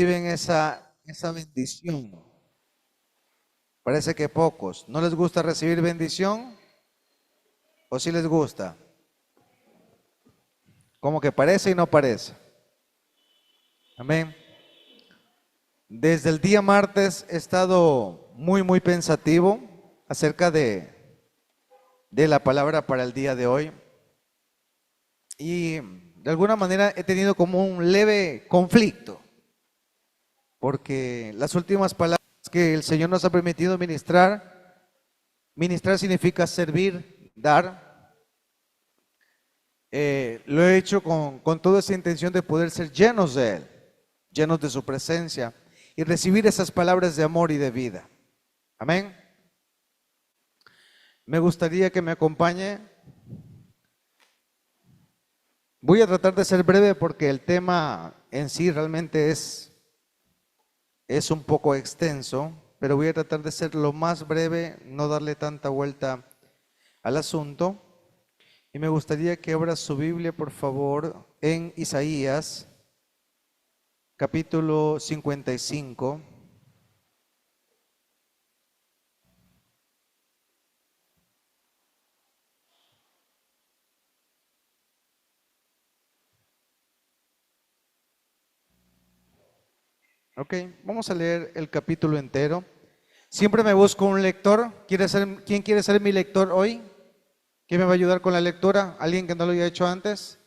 reciben esa bendición? Parece que pocos. ¿No les gusta recibir bendición? ¿O sí les gusta? Como que parece y no parece. Amén. Desde el día martes he estado muy pensativo acerca de la palabra para el día de hoy. Y de alguna manera he tenido como un leve conflicto, porque las últimas palabras que el Señor nos ha permitido ministrar, ministrar significa servir, dar. Lo he hecho con toda esa intención de poder ser llenos de Él, llenos de su presencia y recibir esas palabras de amor y de vida. Amén. Me gustaría que me acompañe. Voy a tratar de ser breve porque el tema en sí realmente es un poco extenso, pero voy a tratar de ser lo más breve, no darle tanta vuelta al asunto. Y me gustaría que abra su Biblia, por favor, en Isaías, capítulo 55. Ok, vamos a leer el capítulo entero. Siempre me busco un lector. ¿Quién quiere ser mi lector hoy? ¿Quién me va a ayudar con la lectura? ¿Alguien que no lo haya hecho antes?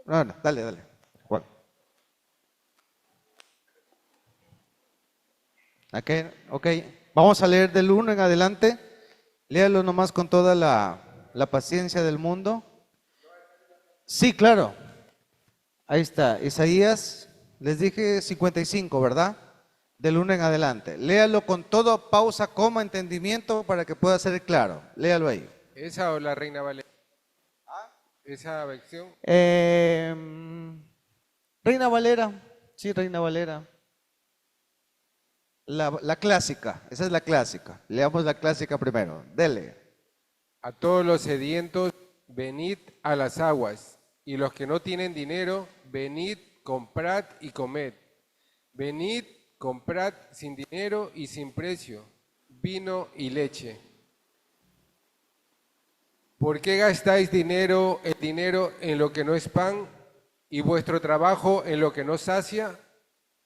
No, dale. Juan. Ok, vamos a leer del 1 en adelante. Léalo nomás con toda la paciencia del mundo. Sí, claro. Ahí está, Isaías, les dije 55, ¿verdad? Del 1 en adelante. Léalo con todo, pausa, coma, entendimiento para que pueda ser claro. Léalo ahí. ¿Esa o la Reina Valera? ¿Esa versión? Reina Valera, sí, Reina Valera. La clásica, esa es la clásica. Leamos la clásica primero. Dele. A todos los sedientos, venid a las aguas, y los que no tienen dinero, venid, comprad y comed. Venid, comprad sin dinero y sin precio, vino y leche. ¿Por qué gastáis el dinero en lo que no es pan y vuestro trabajo en lo que no sacia?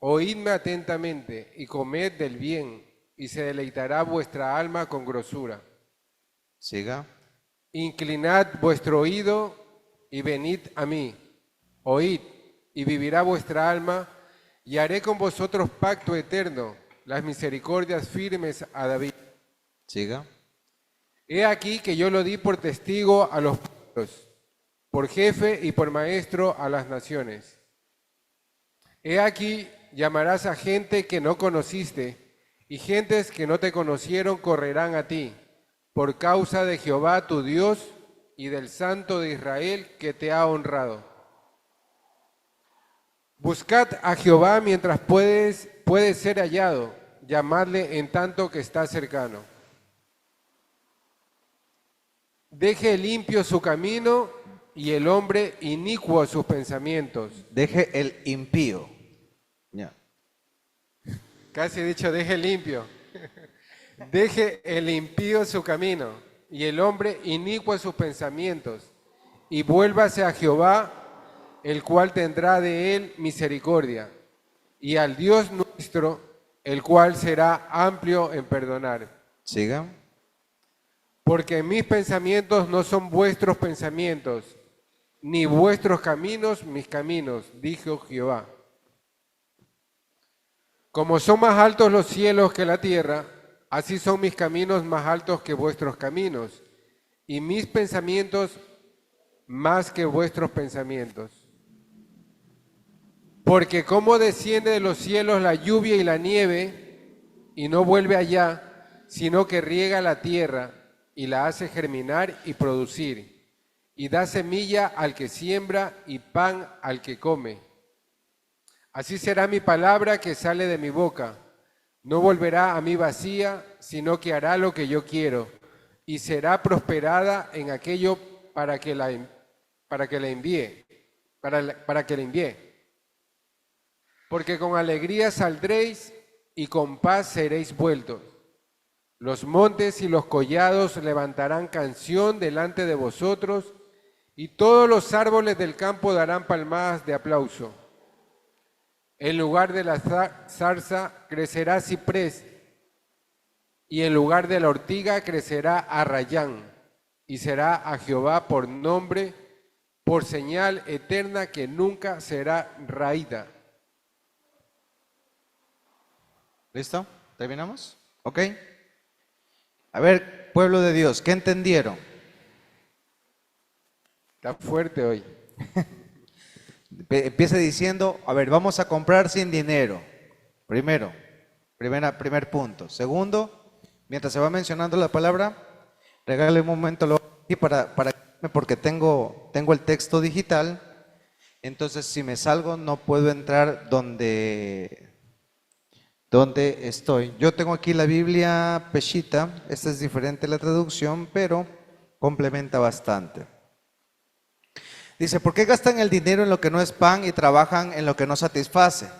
Oídme atentamente y comed del bien, y se deleitará vuestra alma con grosura. Siga. Inclinad vuestro oído y venid a mí. Oíd, y vivirá vuestra alma, y haré con vosotros pacto eterno, las misericordias firmes a David. Siga. He aquí que yo lo di por testigo a los pueblos, por jefe y por maestro a las naciones. He aquí llamarás a gente que no conociste, y gentes que no te conocieron correrán a ti, por causa de Jehová tu Dios y del Santo de Israel que te ha honrado. Buscad a Jehová mientras puede ser hallado, llamadle en tanto que está cercano. Deje limpio su camino y el hombre inicuo sus pensamientos. Deje el impío. Ya. Casi he dicho, deje limpio. Deje el impío su camino y el hombre inicuo sus pensamientos, y vuélvase a Jehová, el cual tendrá de él misericordia, y al Dios nuestro, el cual será amplio en perdonar. Siga. Porque mis pensamientos no son vuestros pensamientos, ni vuestros caminos mis caminos, dijo Jehová. Como son más altos los cielos que la tierra, así son mis caminos más altos que vuestros caminos, y mis pensamientos más que vuestros pensamientos. Porque como desciende de los cielos la lluvia y la nieve, y no vuelve allá, sino que riega la tierra, y la hace germinar y producir, y da semilla al que siembra y pan al que come. Así será mi palabra que sale de mi boca. No volverá a mí vacía, sino que hará lo que yo quiero, y será prosperada en aquello para que la envíe. Porque con alegría saldréis y con paz seréis vueltos. Los montes y los collados levantarán canción delante de vosotros, y todos los árboles del campo darán palmadas de aplauso. En lugar de la zarza crecerá ciprés, y en lugar de la ortiga crecerá arrayán, y será a Jehová por nombre, por señal eterna que nunca será raída. ¿Listo? ¿Terminamos? ¿Ok? A ver, pueblo de Dios, ¿qué entendieron? Está fuerte hoy. Empieza diciendo, a ver, vamos a comprar sin dinero. Primer punto. Segundo, mientras se va mencionando la palabra, regale un momento aquí porque tengo el texto digital. Entonces, si me salgo, no puedo entrar donde estoy. Yo tengo aquí la Biblia Peshitta. Esta es diferente la traducción, pero complementa bastante. Dice, ¿por qué gastan el dinero en lo que no es pan y trabajan en lo que no satisface?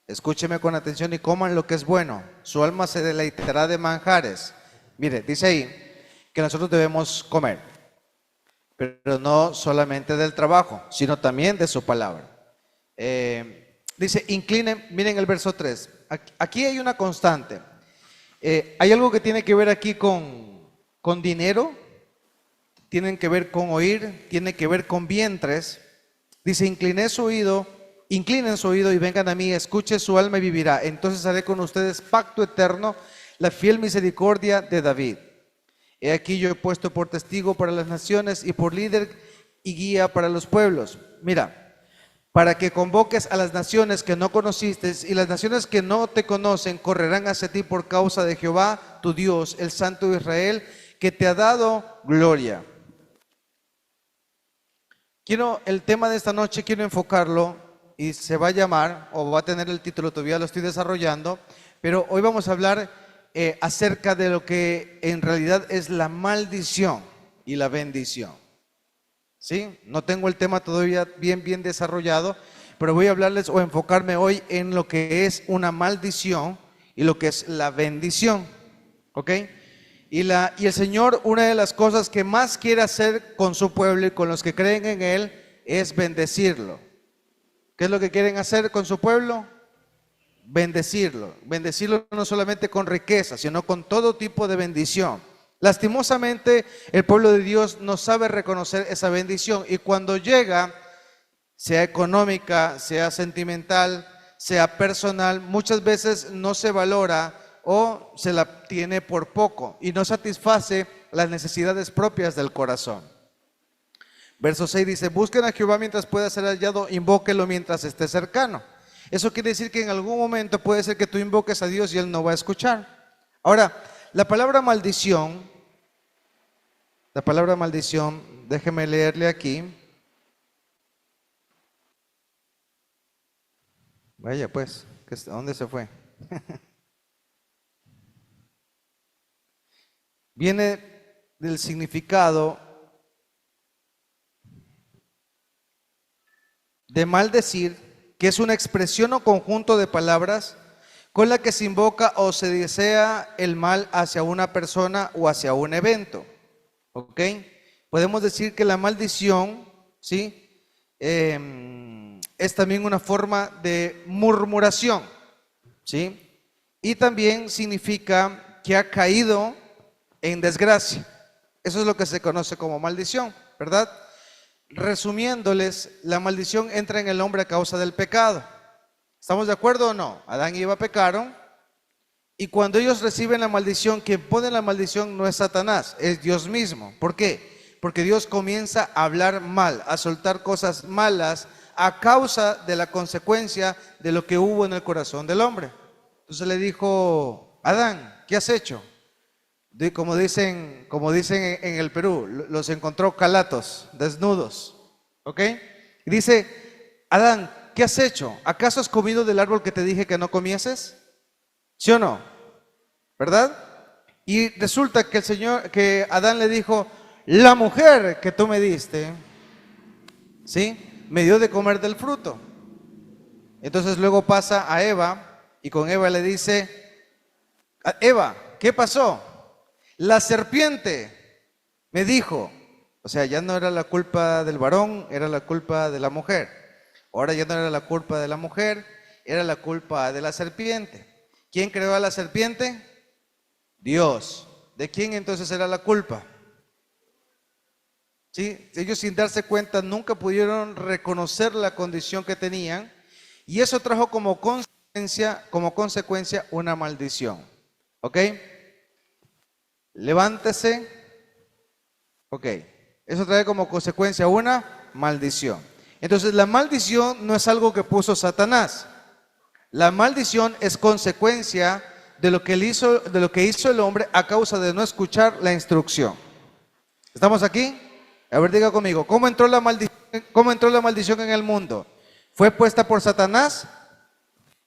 Escúcheme con atención y coman lo que es bueno. Su alma se deleitará de manjares. Mire, dice ahí que nosotros debemos comer, pero no solamente del trabajo, sino también de su palabra. Dice, inclinen, miren el verso 3. Aquí hay una constante. Hay algo que tiene que ver aquí con dinero, tienen que ver con oír, tiene que ver con vientres. Dice, inclinen su oído y vengan a mí, escuche su alma y vivirá. Entonces haré con ustedes pacto eterno, la fiel misericordia de David. He aquí yo he puesto por testigo para las naciones y por líder y guía para los pueblos. Mira, para que convoques a las naciones que no conociste, y las naciones que no te conocen correrán hacia ti por causa de Jehová, tu Dios, el Santo de Israel, que te ha dado gloria. El tema de esta noche quiero enfocarlo y se va a llamar, o va a tener el título, todavía lo estoy desarrollando, pero hoy vamos a hablar acerca de lo que en realidad es la maldición y la bendición. ¿Sí? No tengo el tema todavía bien desarrollado, pero voy a hablarles o enfocarme hoy en lo que es una maldición y lo que es la bendición. ¿Ok? Y el Señor, una de las cosas que más quiere hacer con su pueblo y con los que creen en Él es bendecirlo. ¿Qué es lo que quieren hacer con su pueblo? Bendecirlo. Bendecirlo no solamente con riqueza, sino con todo tipo de bendición. Lastimosamente, el pueblo de Dios no sabe reconocer esa bendición, y cuando llega, sea económica, sea sentimental, sea personal, muchas veces no se valora o se la tiene por poco y no satisface las necesidades propias del corazón. Verso 6 dice, busquen a Jehová mientras pueda ser hallado, invóquelo mientras esté cercano. Eso quiere decir que en algún momento puede ser que tú invoques a Dios y Él no va a escuchar. Ahora, la palabra maldición, déjeme leerle aquí. Vaya pues, ¿a dónde se fue? Viene del significado de maldecir, que es una expresión o conjunto de palabras con la que se invoca o se desea el mal hacia una persona o hacia un evento. ¿Ok? Podemos decir que la maldición, ¿sí? Es también una forma de murmuración, ¿sí? Y también significa que ha caído en desgracia. Eso es lo que se conoce como maldición, ¿verdad? Resumiéndoles, la maldición entra en el hombre a causa del pecado. ¿Estamos de acuerdo o no? Adán y Eva pecaron, y cuando ellos reciben la maldición, quien pone la maldición no es Satanás, es Dios mismo. ¿Por qué? Porque Dios comienza a hablar mal, a soltar cosas malas a causa de la consecuencia de lo que hubo en el corazón del hombre. Entonces le dijo, Adán, ¿qué has hecho? Como dicen en el Perú, los encontró calatos, desnudos. ¿Ok? Y dice, Adán, ¿qué has hecho? ¿Acaso has comido del árbol que te dije que no comieses? ¿Sí o no? ¿Verdad? Y resulta que Adán le dijo, la mujer que tú me diste, ¿sí? Me dio de comer del fruto. Entonces luego pasa a Eva y con Eva le dice, Eva, ¿qué pasó? La serpiente me dijo, o sea, ya no era la culpa del varón, era la culpa de la mujer. Ahora ya no era la culpa de la mujer, era la culpa de la serpiente. ¿Quién creó a la serpiente? Dios. ¿De quién entonces era la culpa? ¿Sí? Ellos sin darse cuenta nunca pudieron reconocer la condición que tenían y eso trajo como consecuencia una maldición. ¿Ok? Levántese. Ok. Eso trae como consecuencia una maldición. Entonces la maldición no es algo que puso Satanás. La maldición es consecuencia de lo que hizo el hombre a causa de no escuchar la instrucción. ¿Estamos aquí? A ver, diga conmigo, ¿cómo entró la maldición en el mundo? ¿Fue puesta por Satanás?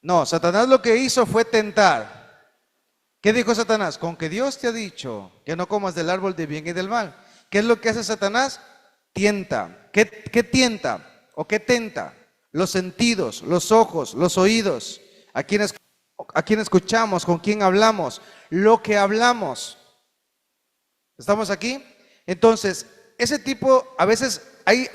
No, Satanás lo que hizo fue tentar. ¿Qué dijo Satanás? Con que Dios te ha dicho que no comas del árbol del bien y del mal. ¿Qué es lo que hace Satanás? Tienta. ¿Qué tienta? ¿O qué tenta? Los sentidos, los ojos, los oídos. ¿A quién escuchamos? ¿Con quién hablamos? Lo que hablamos. ¿Estamos aquí? Entonces, ese tipo, a veces hay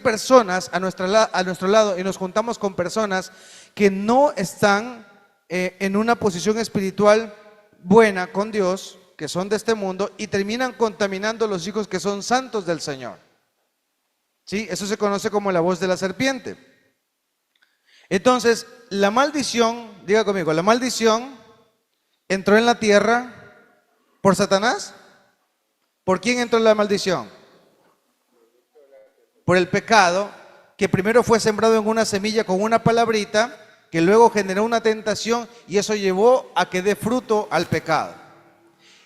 personas a nuestro lado y nos juntamos con personas que no están en una posición espiritual buena con Dios, que son de este mundo y terminan contaminando a los hijos que son santos del Señor. ¿Sí? Eso se conoce como la voz de la serpiente. Entonces, la maldición, diga conmigo, la maldición entró en la tierra por Satanás. ¿Por quién entró la maldición? Por el pecado, que primero fue sembrado en una semilla con una palabrita, que luego generó una tentación y eso llevó a que dé fruto al pecado.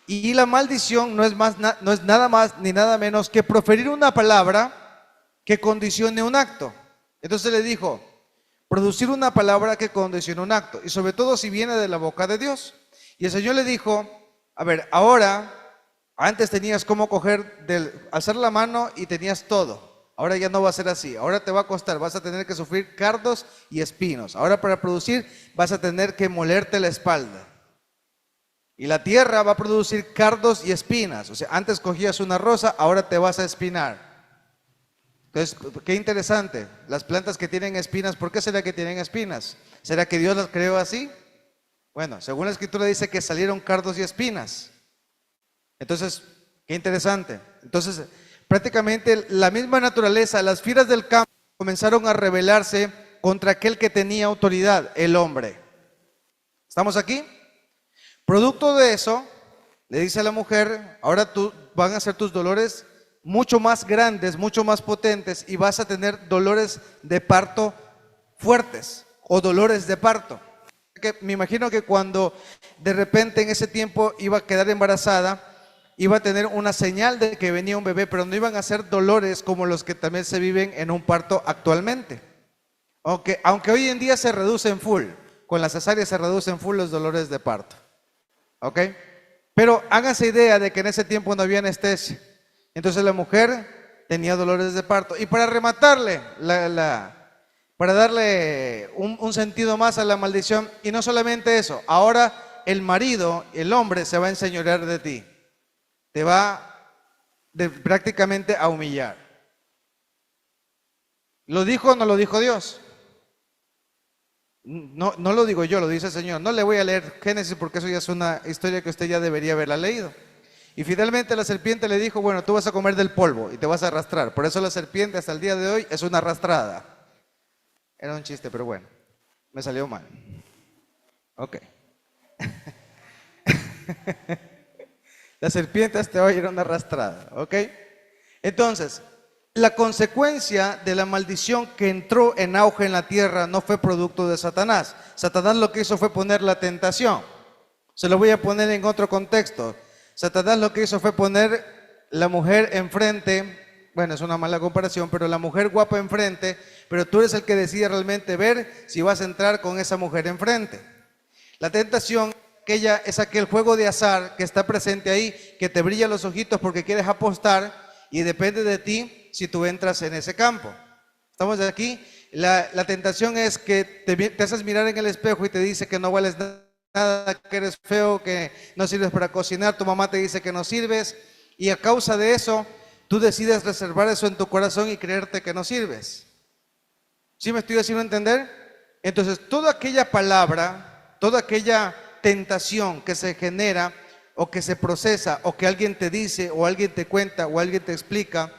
Y la maldición no es nada más ni nada menos que proferir una palabra que condicione un acto. Entonces le dijo, producir una palabra que condicione un acto, y sobre todo si viene de la boca de Dios. Y el Señor le dijo, a ver, ahora, antes tenías cómo alzar la mano y tenías todo. Ahora ya no va a ser así, ahora te va a costar, vas a tener que sufrir cardos y espinos. Ahora para producir vas a tener que molerte la espalda. Y la tierra va a producir cardos y espinas. O sea, antes cogías una rosa, ahora te vas a espinar. Entonces, qué interesante, las plantas que tienen espinas, ¿por qué será que tienen espinas? ¿Será que Dios las creó así? Bueno, según la Escritura dice que salieron cardos y espinas. Entonces, qué interesante. Entonces, prácticamente la misma naturaleza, las fieras del campo comenzaron a rebelarse contra aquel que tenía autoridad, el hombre. ¿Estamos aquí? Producto de eso, le dice a la mujer, ahora van a ser tus dolores mucho más grandes, mucho más potentes y vas a tener dolores de parto fuertes o dolores de parto. Me imagino que cuando de repente en ese tiempo iba a quedar embarazada, iba a tener una señal de que venía un bebé, pero no iban a ser dolores como los que también se viven en un parto actualmente. Aunque hoy en día se reducen full, con la cesárea se reducen full los dolores de parto. ¿Ok? Pero háganse idea de que en ese tiempo no había anestesia. Entonces la mujer tenía dolores de parto. Y para rematarle, para darle un sentido más a la maldición, y no solamente eso, ahora el marido, el hombre, se va a enseñorear de ti. Te va prácticamente a humillar. ¿Lo dijo o no lo dijo Dios? No, no lo digo yo, lo dice el Señor. No le voy a leer Génesis porque eso ya es una historia que usted ya debería haberla leído. Y finalmente la serpiente le dijo, bueno, tú vas a comer del polvo y te vas a arrastrar. Por eso la serpiente hasta el día de hoy es una arrastrada. Era un chiste, pero bueno, me salió mal. Ok. La serpiente hasta hoy era una arrastrada, ¿ok? Entonces, la consecuencia de la maldición que entró en auge en la tierra no fue producto de Satanás. Satanás lo que hizo fue poner la tentación. Se lo voy a poner en otro contexto. Satanás lo que hizo fue poner la mujer enfrente, bueno, es una mala comparación, pero la mujer guapa enfrente, pero tú eres el que decide realmente ver si vas a entrar con esa mujer enfrente. La tentación es aquel juego de azar que está presente ahí, que te brilla los ojitos porque quieres apostar y depende de ti si tú entras en ese campo. ¿Estamos de aquí? La tentación es que te haces mirar en el espejo y te dice que no vales nada, que eres feo, que no sirves para cocinar, tu mamá te dice que no sirves, y a causa de eso, tú decides reservar eso en tu corazón y creerte que no sirves. ¿Sí me estoy haciendo entender? Entonces, toda aquella palabra, toda aquella tentación que se genera o que se procesa o que alguien te dice o alguien te cuenta o alguien te explica,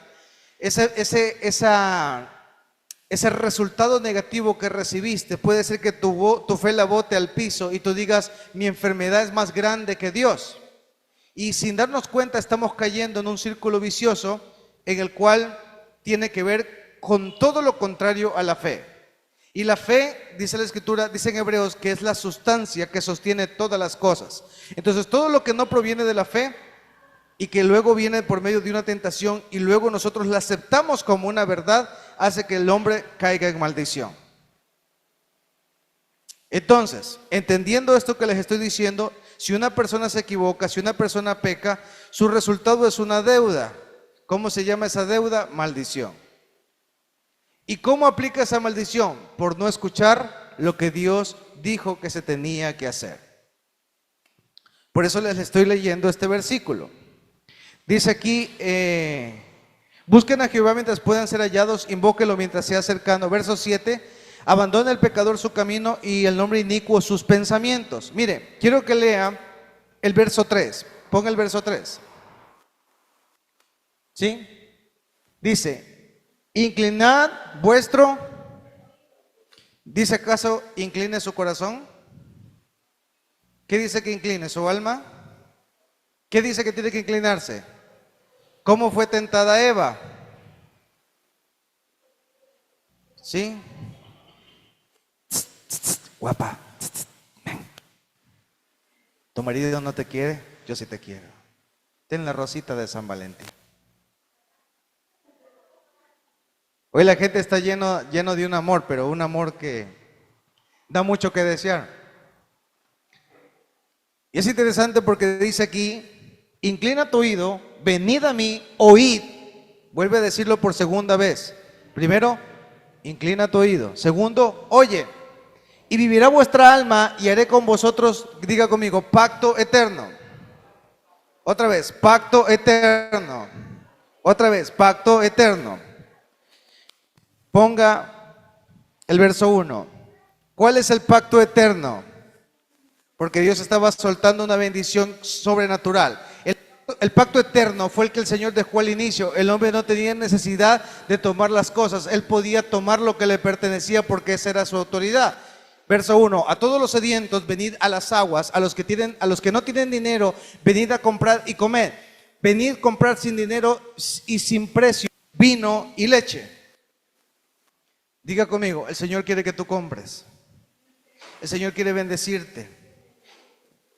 ese resultado negativo que recibiste puede ser que tu fe la bote al piso y tú digas, mi enfermedad es más grande que Dios. Y sin darnos cuenta estamos cayendo en un círculo vicioso en el cual tiene que ver con todo lo contrario a la fe. Y la fe, dice la Escritura, dice en Hebreos, que es la sustancia que sostiene todas las cosas. Entonces todo lo que no proviene de la fe y que luego viene por medio de una tentación y luego nosotros la aceptamos como una verdad, hace que el hombre caiga en maldición. Entonces, entendiendo esto que les estoy diciendo, si una persona se equivoca, si una persona peca, su resultado es una deuda. ¿Cómo se llama esa deuda? Maldición. ¿Y cómo aplica esa maldición? Por no escuchar lo que Dios dijo que se tenía que hacer. Por eso les estoy leyendo este versículo. Dice aquí, busquen a Jehová mientras puedan ser hallados, invóquenlo mientras sea cercano. Verso 7, abandona el pecador su camino y el hombre inicuo sus pensamientos. Mire, quiero que lea el verso 3, ponga el verso 3. ¿Sí? Dice, inclinad vuestro, ¿dice acaso incline su corazón? ¿Qué dice que incline? ¿Su alma? ¿Qué dice que tiene que inclinarse? ¿Cómo fue tentada Eva? ¿Sí? Guapa. Tu marido no te quiere, yo sí te quiero. Ten la rosita de San Valentín. Hoy la gente está lleno de un amor, pero un amor que da mucho que desear. Y es interesante porque dice aquí, inclina tu oído, venid a mí, oíd. Vuelve a decirlo por segunda vez. Primero, inclina tu oído. Segundo, oye. Y vivirá vuestra alma y haré con vosotros, diga conmigo, pacto eterno. Otra vez, pacto eterno. Otra vez, pacto eterno. Ponga el verso 1. ¿Cuál es el pacto eterno? Porque Dios estaba soltando una bendición sobrenatural. El pacto eterno fue el que el Señor dejó al inicio. El hombre no tenía necesidad de tomar las cosas. Él podía tomar lo que le pertenecía porque esa era su autoridad. Verso 1, a todos los sedientos venid a las aguas, a los que no tienen dinero, venid a comprar y comer. Venid a comprar sin dinero y sin precio vino y leche. Diga conmigo, el Señor quiere que tú compres. El Señor quiere bendecirte.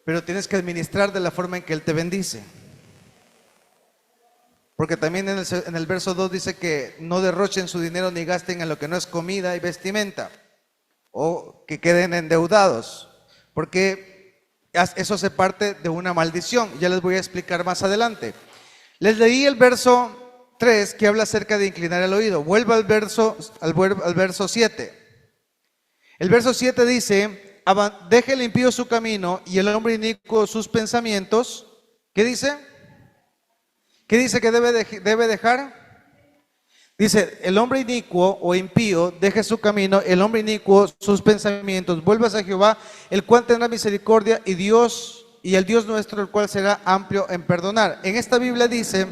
Pero tienes que administrar de la forma en que Él te bendice. Porque también en el verso 2 dice que no derrochen su dinero ni gasten en lo que no es comida y vestimenta. O que queden endeudados. Porque eso hace parte de una maldición. Ya les voy a explicar más adelante. Les leí el verso 3 que habla acerca de inclinar el oído. Vuelva al verso 7. El verso 7 dice, deje el impío su camino y el hombre inicuo sus pensamientos. ¿Qué dice? ¿Qué dice que debe dejar? Dice, el hombre inicuo o impío deje su camino, el hombre inicuo sus pensamientos. Vuelvas a Jehová, el cual tendrá misericordia y el Dios nuestro, el cual será amplio en perdonar. En esta Biblia dice,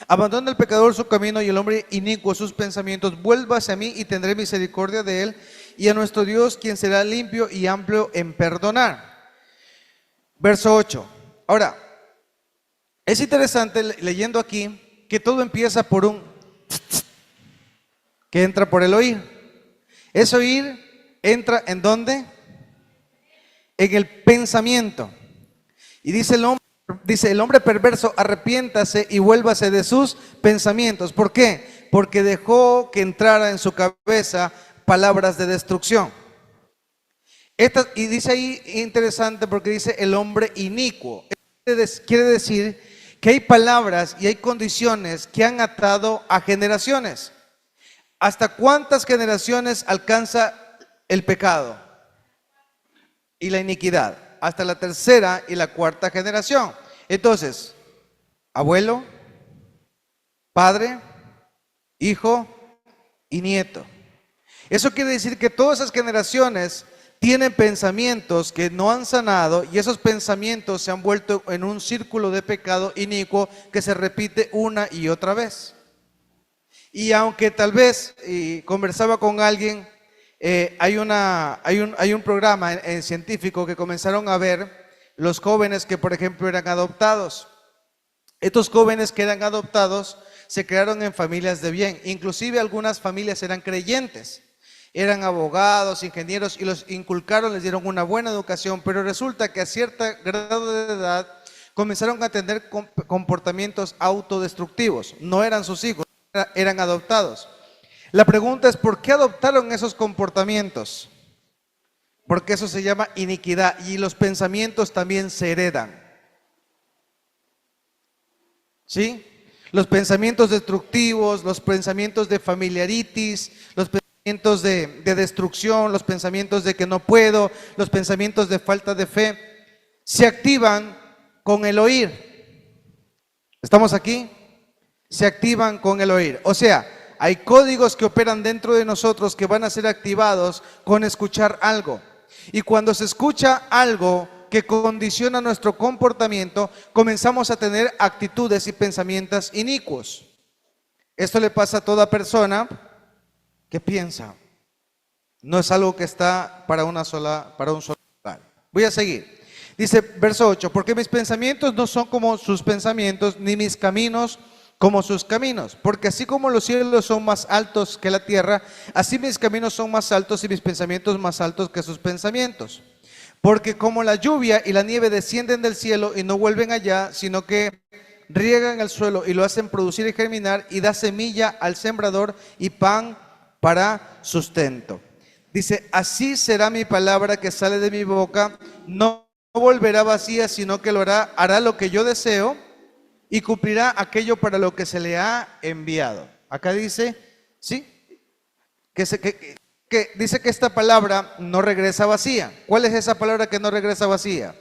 abandona el pecador su camino y el hombre inicuo sus pensamientos. Vuélvase a mí y tendré misericordia de él y a nuestro Dios, quien será limpio y amplio en perdonar. Verso 8. Ahora, es interesante leyendo aquí que todo empieza por un que entra por el oír. Ese oír entra ¿en dónde? En el pensamiento. Y dice el hombre perverso, arrepiéntase y vuélvase de sus pensamientos. ¿Por qué? Porque dejó que entrara en su cabeza palabras de destrucción. Y dice ahí interesante porque dice el hombre inicuo. Quiere decir que hay palabras y hay condiciones que han atado a generaciones. ¿Hasta cuántas generaciones alcanza el pecado y la iniquidad? Hasta la tercera y la cuarta generación. Entonces, abuelo, padre, hijo y nieto. Eso quiere decir que todas esas generaciones tienen pensamientos que no han sanado y esos pensamientos se han vuelto en un círculo de pecado inicuo que se repite una y otra vez. Y aunque tal vez conversaba con alguien, hay un programa en científico que comenzaron a ver los jóvenes que, por ejemplo, eran adoptados. Estos jóvenes que eran adoptados se crearon en familias de bien, inclusive algunas familias eran creyentes, eran abogados, ingenieros y los inculcaron, les dieron una buena educación, pero resulta que a cierto grado de edad comenzaron a tener comportamientos autodestructivos, no eran sus hijos, eran adoptados. La pregunta es, ¿por qué adoptaron esos comportamientos? Porque eso se llama iniquidad y los pensamientos también se heredan. ¿Sí? Los pensamientos destructivos, los pensamientos de familiaritis, los pensamientos de destrucción, los pensamientos de que no puedo, los pensamientos de falta de fe, se activan con el oír. ¿Estamos aquí? Se activan con el oír. O sea, hay códigos que operan dentro de nosotros que van a ser activados con escuchar algo. Y cuando se escucha algo que condiciona nuestro comportamiento, comenzamos a tener actitudes y pensamientos inicuos. Esto le pasa a toda persona que piensa. No es algo que está para un solo lugar. Voy a seguir. Dice verso 8, porque mis pensamientos no son como sus pensamientos, ni mis caminos como sus caminos, porque así como los cielos son más altos que la tierra, así mis caminos son más altos y mis pensamientos más altos que sus pensamientos. Porque como la lluvia y la nieve descienden del cielo y no vuelven allá, sino que riegan el suelo y lo hacen producir y germinar y da semilla al sembrador y pan para sustento. Dice, así será mi palabra que sale de mi boca, no volverá vacía, sino que lo hará lo que yo deseo y cumplirá aquello para lo que se le ha enviado. Acá dice, ¿sí? Que dice que esta palabra no regresa vacía. ¿Cuál es esa palabra que no regresa vacía?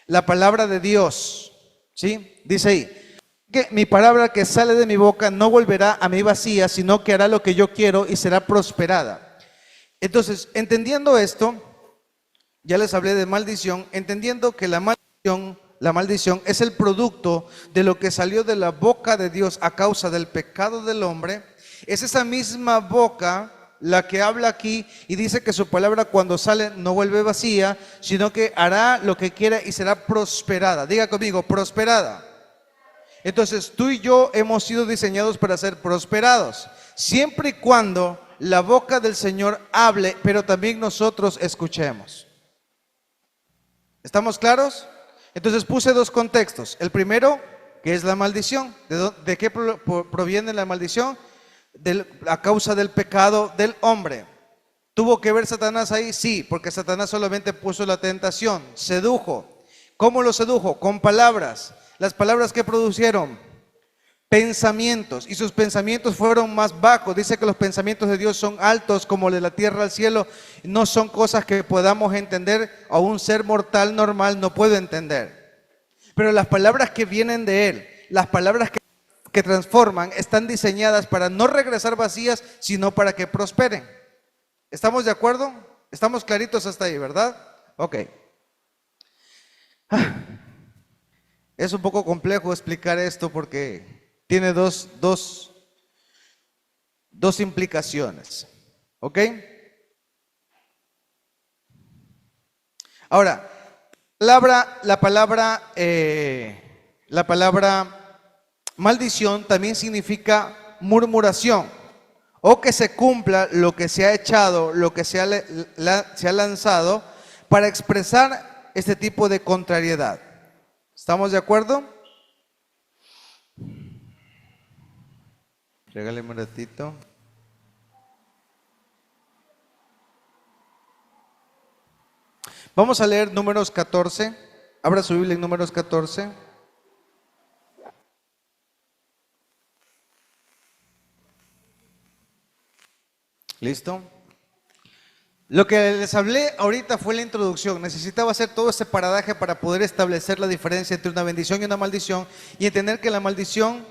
La palabra de Dios, ¿sí? Dice ahí, que mi palabra que sale de mi boca no volverá a mí vacía, sino que hará lo que yo quiero y será prosperada. Entonces, entendiendo esto, ya les hablé de maldición, entendiendo que la maldición es el producto de lo que salió de la boca de Dios a causa del pecado del hombre. Es esa misma boca la que habla aquí y dice que su palabra cuando sale no vuelve vacía, sino que hará lo que quiera y será prosperada. Diga conmigo, prosperada. Entonces tú y yo hemos sido diseñados para ser prosperados, siempre y cuando la boca del Señor hable, pero también nosotros escuchemos. ¿Estamos claros? Entonces puse dos contextos. El primero, que es la maldición. ¿De qué proviene la maldición? A causa del pecado del hombre. ¿Tuvo que ver Satanás ahí? Sí, porque Satanás solamente puso la tentación, sedujo. ¿Cómo lo sedujo? Con palabras. Las palabras que produjeron pensamientos, y sus pensamientos fueron más bajos. Dice que los pensamientos de Dios son altos como de la tierra al cielo. No son cosas que podamos entender, o un ser mortal normal no puede entender. Pero las palabras que vienen de Él, las palabras que transforman, están diseñadas para no regresar vacías, sino para que prosperen. ¿Estamos de acuerdo? ¿Estamos claritos hasta ahí, verdad? Ok. Es un poco complejo explicar esto porque tiene dos implicaciones. ¿Ok? Ahora, la palabra maldición también significa murmuración, o que se cumpla lo que se ha echado, lo que se ha lanzado, para expresar este tipo de contrariedad. ¿Estamos de acuerdo? Regáleme un ratito. Vamos a leer Números 14. Abra su Biblia en Números 14. ¿Listo? Lo que les hablé ahorita fue la introducción. Necesitaba hacer todo ese paradaje para poder establecer la diferencia entre una bendición y una maldición y entender que la maldición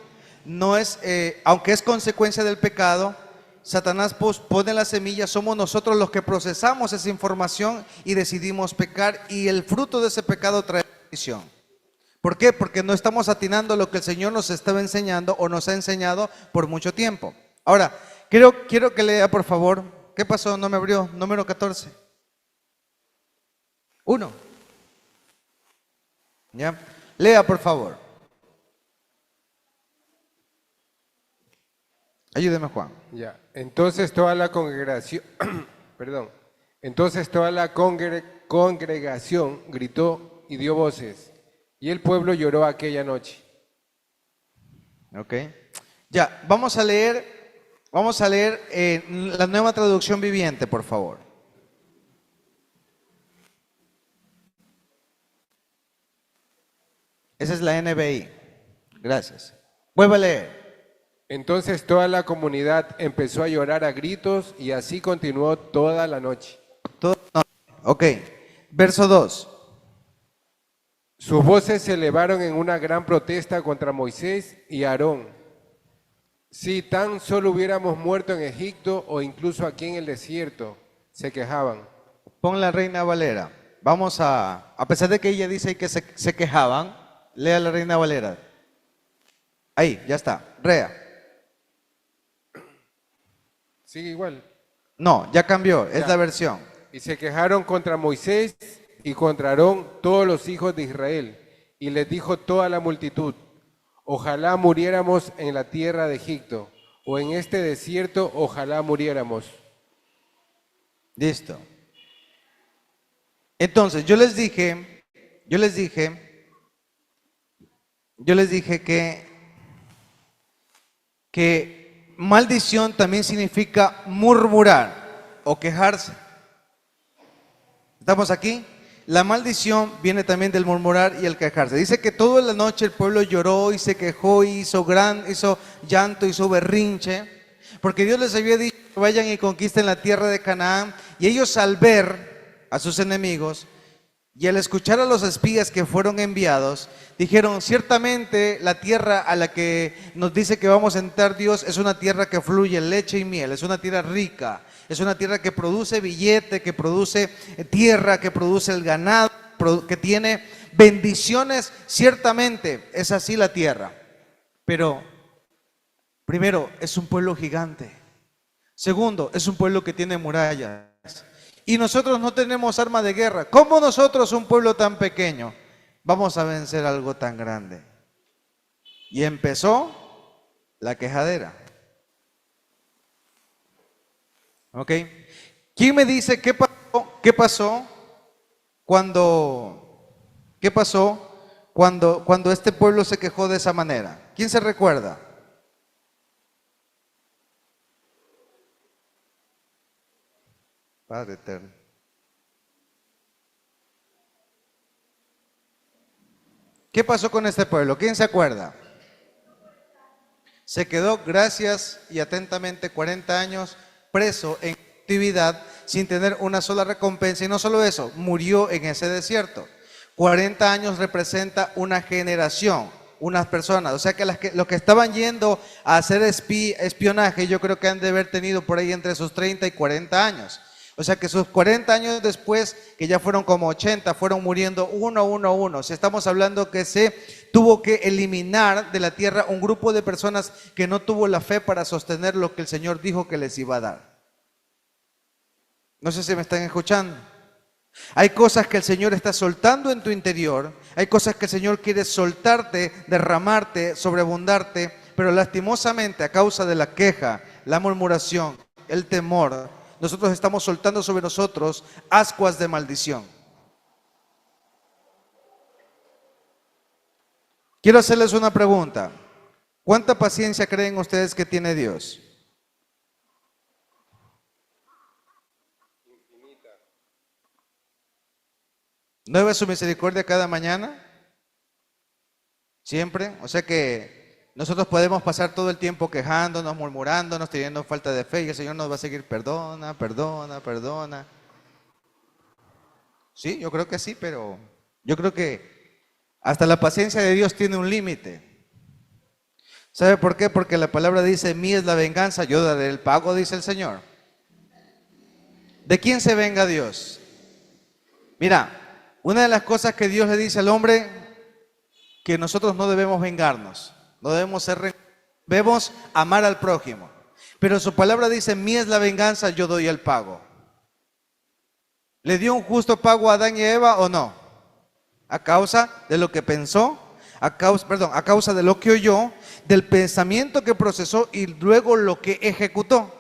no es, aunque es consecuencia del pecado, Satanás pone la semilla, somos nosotros los que procesamos esa información y decidimos pecar y el fruto de ese pecado trae maldición. ¿Por qué? Porque no estamos atinando lo que el Señor nos estaba enseñando o nos ha enseñado por mucho tiempo. Ahora, quiero que lea, por favor. ¿Qué pasó? No me abrió. Número 14. 1. ¿Ya? Lea, por favor. Ayúdeme, Juan. Ya. Entonces toda la congregación, perdón, entonces toda la congregación gritó y dio voces, y el pueblo lloró aquella noche. Ok. Ya, vamos a leer la nueva traducción viviente, por favor. Esa es la NBI. Gracias. Vuelve a leer. Entonces toda la comunidad empezó a llorar a gritos y así continuó toda la noche. Ok. Verso 2. Sus voces se elevaron en una gran protesta contra Moisés y Aarón. Si tan solo hubiéramos muerto en Egipto o incluso aquí en el desierto, se quejaban. Pon la Reina Valera. Vamos a pesar de que ella dice que se quejaban, lea la Reina Valera. Ahí, ya está. Rea. Sigue igual. No, ya cambió, es Ya. la versión. Y se quejaron contra Moisés y contra Aarón todos los hijos de Israel. Y les dijo toda la multitud, ojalá muriéramos en la tierra de Egipto, o en este desierto, ojalá muriéramos. Listo. Entonces, yo les dije que maldición también significa murmurar o quejarse. ¿Estamos aquí? La maldición viene también del murmurar y el quejarse. Dice que toda la noche el pueblo lloró y se quejó y hizo llanto, hizo berrinche, porque Dios les había dicho que vayan y conquisten la tierra de Canaán, y ellos al ver a sus enemigos y al escuchar a los espías que fueron enviados, dijeron, ciertamente la tierra a la que nos dice que vamos a entrar Dios es una tierra que fluye leche y miel, es una tierra rica, es una tierra que produce billete, que produce tierra, que produce el ganado, que tiene bendiciones, ciertamente es así la tierra. Pero, primero, es un pueblo gigante. Segundo, es un pueblo que tiene murallas. Y nosotros no tenemos arma de guerra. ¿Cómo nosotros, un pueblo tan pequeño, vamos a vencer algo tan grande? Y empezó la quejadera. ¿Ok? ¿Quién me dice qué pasó cuando este pueblo se quejó de esa manera? ¿Quién se recuerda? Padre eterno. ¿Qué pasó con este pueblo? ¿Quién se acuerda? Se quedó, gracias y atentamente, 40 años preso en actividad sin tener una sola recompensa. Y no solo eso, murió en ese desierto. 40 años representa una generación, unas personas. O sea que los que estaban yendo a hacer espionaje, yo creo que han de haber tenido por ahí entre sus 30 y 40 años. O sea que sus 40 años después, que ya fueron como 80, fueron muriendo uno a uno. Si estamos hablando que se tuvo que eliminar de la tierra un grupo de personas que no tuvo la fe para sostener lo que el Señor dijo que les iba a dar. No sé si me están escuchando. Hay cosas que el Señor está soltando en tu interior, hay cosas que el Señor quiere soltarte, derramarte, sobreabundarte, pero lastimosamente a causa de la queja, la murmuración, el temor, nosotros estamos soltando sobre nosotros ascuas de maldición. Quiero hacerles una pregunta. ¿Cuánta paciencia creen ustedes que tiene Dios? ¿Nueva su misericordia cada mañana? ¿Siempre? O sea que Nosotros podemos pasar todo el tiempo quejándonos, murmurándonos, teniendo falta de fe y el Señor nos va a seguir, perdona, perdona, perdona. Sí, yo creo que sí, pero yo creo que hasta la paciencia de Dios tiene un límite. ¿Sabe por qué? Porque la palabra dice, mía es la venganza, yo daré el pago, dice el Señor. ¿De quién se venga Dios? Mira, una de las cosas que Dios le dice al hombre, que nosotros no debemos vengarnos, no debemos debemos amar al prójimo. Pero su palabra dice, mía es la venganza, yo doy el pago. ¿Le dio un justo pago a Adán y a Eva o no? A causa de lo que pensó, a causa de lo que oyó, del pensamiento que procesó y luego lo que ejecutó.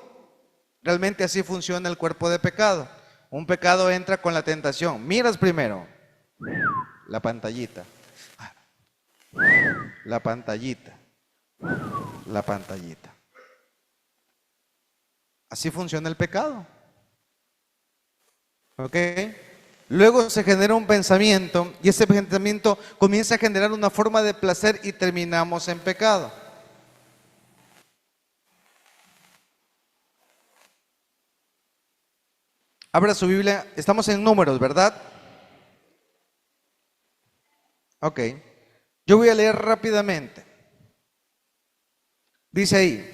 Realmente así funciona el cuerpo de pecado. Un pecado entra con la tentación. Miras primero la pantallita, la pantallita, la pantallita. Así funciona el pecado. ¿Ok? Luego se genera un pensamiento y ese pensamiento comienza a generar una forma de placer y terminamos en pecado. Abra su Biblia, estamos en Números, ¿verdad? Ok. Yo voy a leer rápidamente. Dice ahí,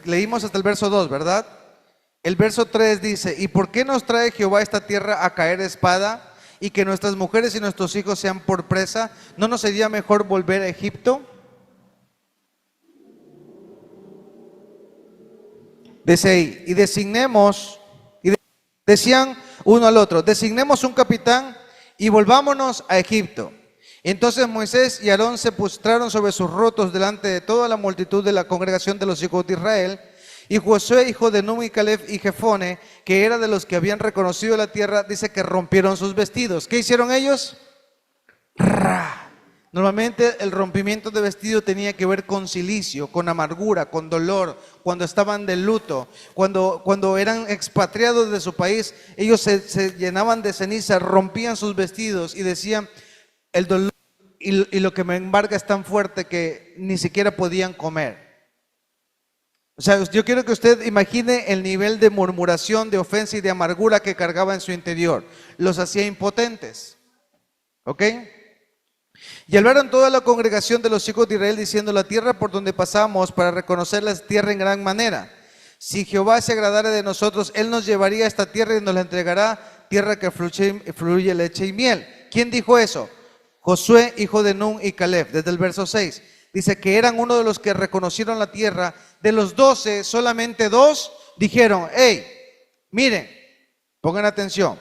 leímos hasta el verso 2, ¿verdad? El verso 3 dice, ¿y por qué nos trae Jehová esta tierra a caer espada y que nuestras mujeres y nuestros hijos sean por presa? ¿No nos sería mejor volver a Egipto? Dice ahí, y designemos, decían uno al otro, designemos un capitán y volvámonos a Egipto. Entonces Moisés y Aarón se postraron sobre sus rostros delante de toda la multitud de la congregación de los hijos de Israel. Y Josué, hijo de Nun y Caleb y Jefone, que era de los que habían reconocido la tierra, dice que rompieron sus vestidos. ¿Qué hicieron ellos? ¡Ra! Normalmente el rompimiento de vestido tenía que ver con cilicio, con amargura, con dolor, cuando estaban de luto, cuando eran expatriados de su país, ellos se llenaban de ceniza, rompían sus vestidos y decían, el dolor y lo que me embarga es tan fuerte que ni siquiera podían comer. O sea, yo quiero que usted imagine el nivel de murmuración, de ofensa y de amargura que cargaba en su interior. Los hacía impotentes. ¿Ok? Y hablaron toda la congregación de los hijos de Israel diciendo, la tierra por donde pasamos para reconocerla es tierra en gran manera. Si Jehová se agradara de nosotros, Él nos llevaría a esta tierra y nos la entregará, tierra que fluye leche y miel. ¿Quién dijo eso? Josué, hijo de Nun y Caleb, desde el verso 6. Dice que eran uno de los que reconocieron la tierra. De los 12, solamente 2 dijeron, hey, miren, pongan atención.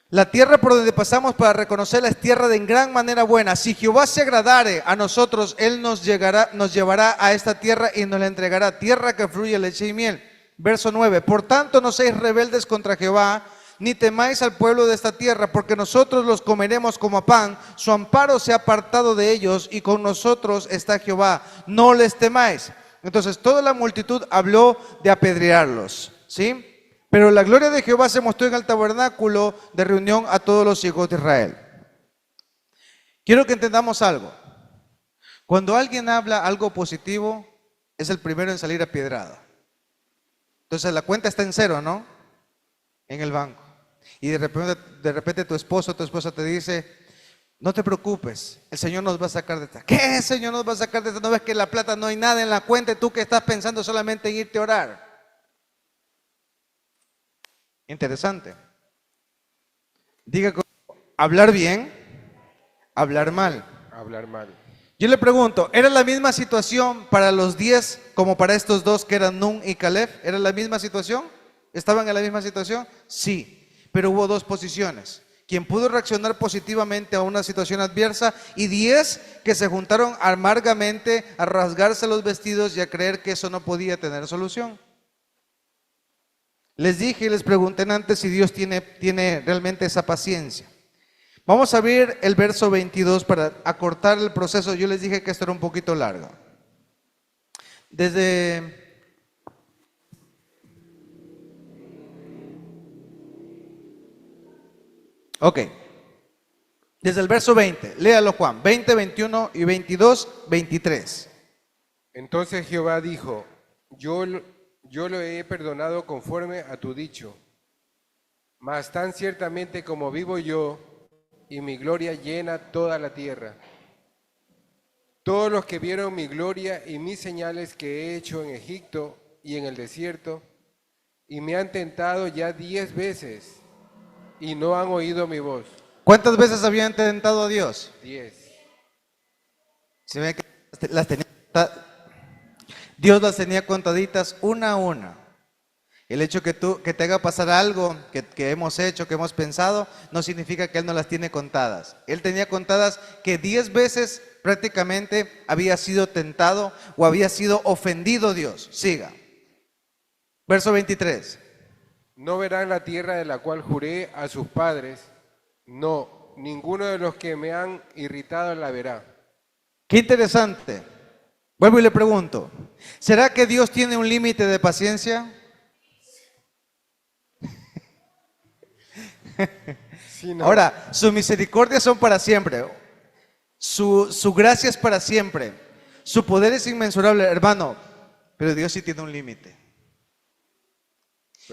La tierra por donde pasamos para reconocerla es tierra de en gran manera buena. Si Jehová se agradare a nosotros, Él nos llevará a esta tierra y nos la entregará, tierra que fluye leche y miel. Verso 9, por tanto no seáis rebeldes contra Jehová, ni temáis al pueblo de esta tierra, porque nosotros los comeremos como a pan, su amparo se ha apartado de ellos y con nosotros está Jehová, no les temáis. Entonces toda la multitud habló de apedrearlos, ¿sí? Pero la gloria de Jehová se mostró en el tabernáculo de reunión a todos los hijos de Israel. Quiero que entendamos algo. Cuando alguien habla algo positivo, es el primero en salir a piedrada. Entonces la cuenta está en cero, ¿no? En el banco. Y de repente tu esposo o tu esposa te dice, no te preocupes, el Señor nos va a sacar de esta. ¿Qué? ¿El Señor nos va a sacar de esta? ¿No ves que la plata no hay nada en la cuenta y tú que estás pensando solamente en irte a orar? Interesante. Diga, hablar bien, hablar mal. Hablar mal. Yo le pregunto, ¿era la misma situación para los 10 como para estos dos que eran Nun y Caleb? ¿Era la misma situación? ¿Estaban en la misma situación? Sí, pero hubo dos posiciones. Quien pudo reaccionar positivamente a una situación adversa y 10 que se juntaron amargamente a rasgarse los vestidos y a creer que eso no podía tener solución. Les dije y les pregunté antes si Dios tiene realmente esa paciencia. Vamos a ver el verso 22 para acortar el proceso. Yo les dije que esto era un poquito largo. Ok. Desde el verso 20, léalo Juan, 20, 21 y 22, 23. Entonces Jehová dijo, yo lo he perdonado conforme a tu dicho, mas tan ciertamente como vivo yo, y mi gloria llena toda la tierra. Todos los que vieron mi gloria y mis señales que he hecho en Egipto y en el desierto, y me han tentado ya 10 veces, y no han oído mi voz. ¿Cuántas veces habían tentado a Dios? 10. Se ve que las tenía, Dios las tenía contaditas una a una. El hecho que te haga pasar algo que hemos hecho, que hemos pensado, no significa que Él no las tiene contadas. Él tenía contadas que 10 veces prácticamente había sido tentado o había sido ofendido Dios. Siga. Verso 23. No verán la tierra de la cual juré a sus padres, no, ninguno de los que me han irritado la verá. Qué interesante. Vuelvo y le pregunto, ¿será que Dios tiene un límite de paciencia? Sí, no. Ahora, sus misericordias son para siempre. Su gracia es para siempre. Su poder es inmensurable, hermano. Pero Dios sí tiene un límite.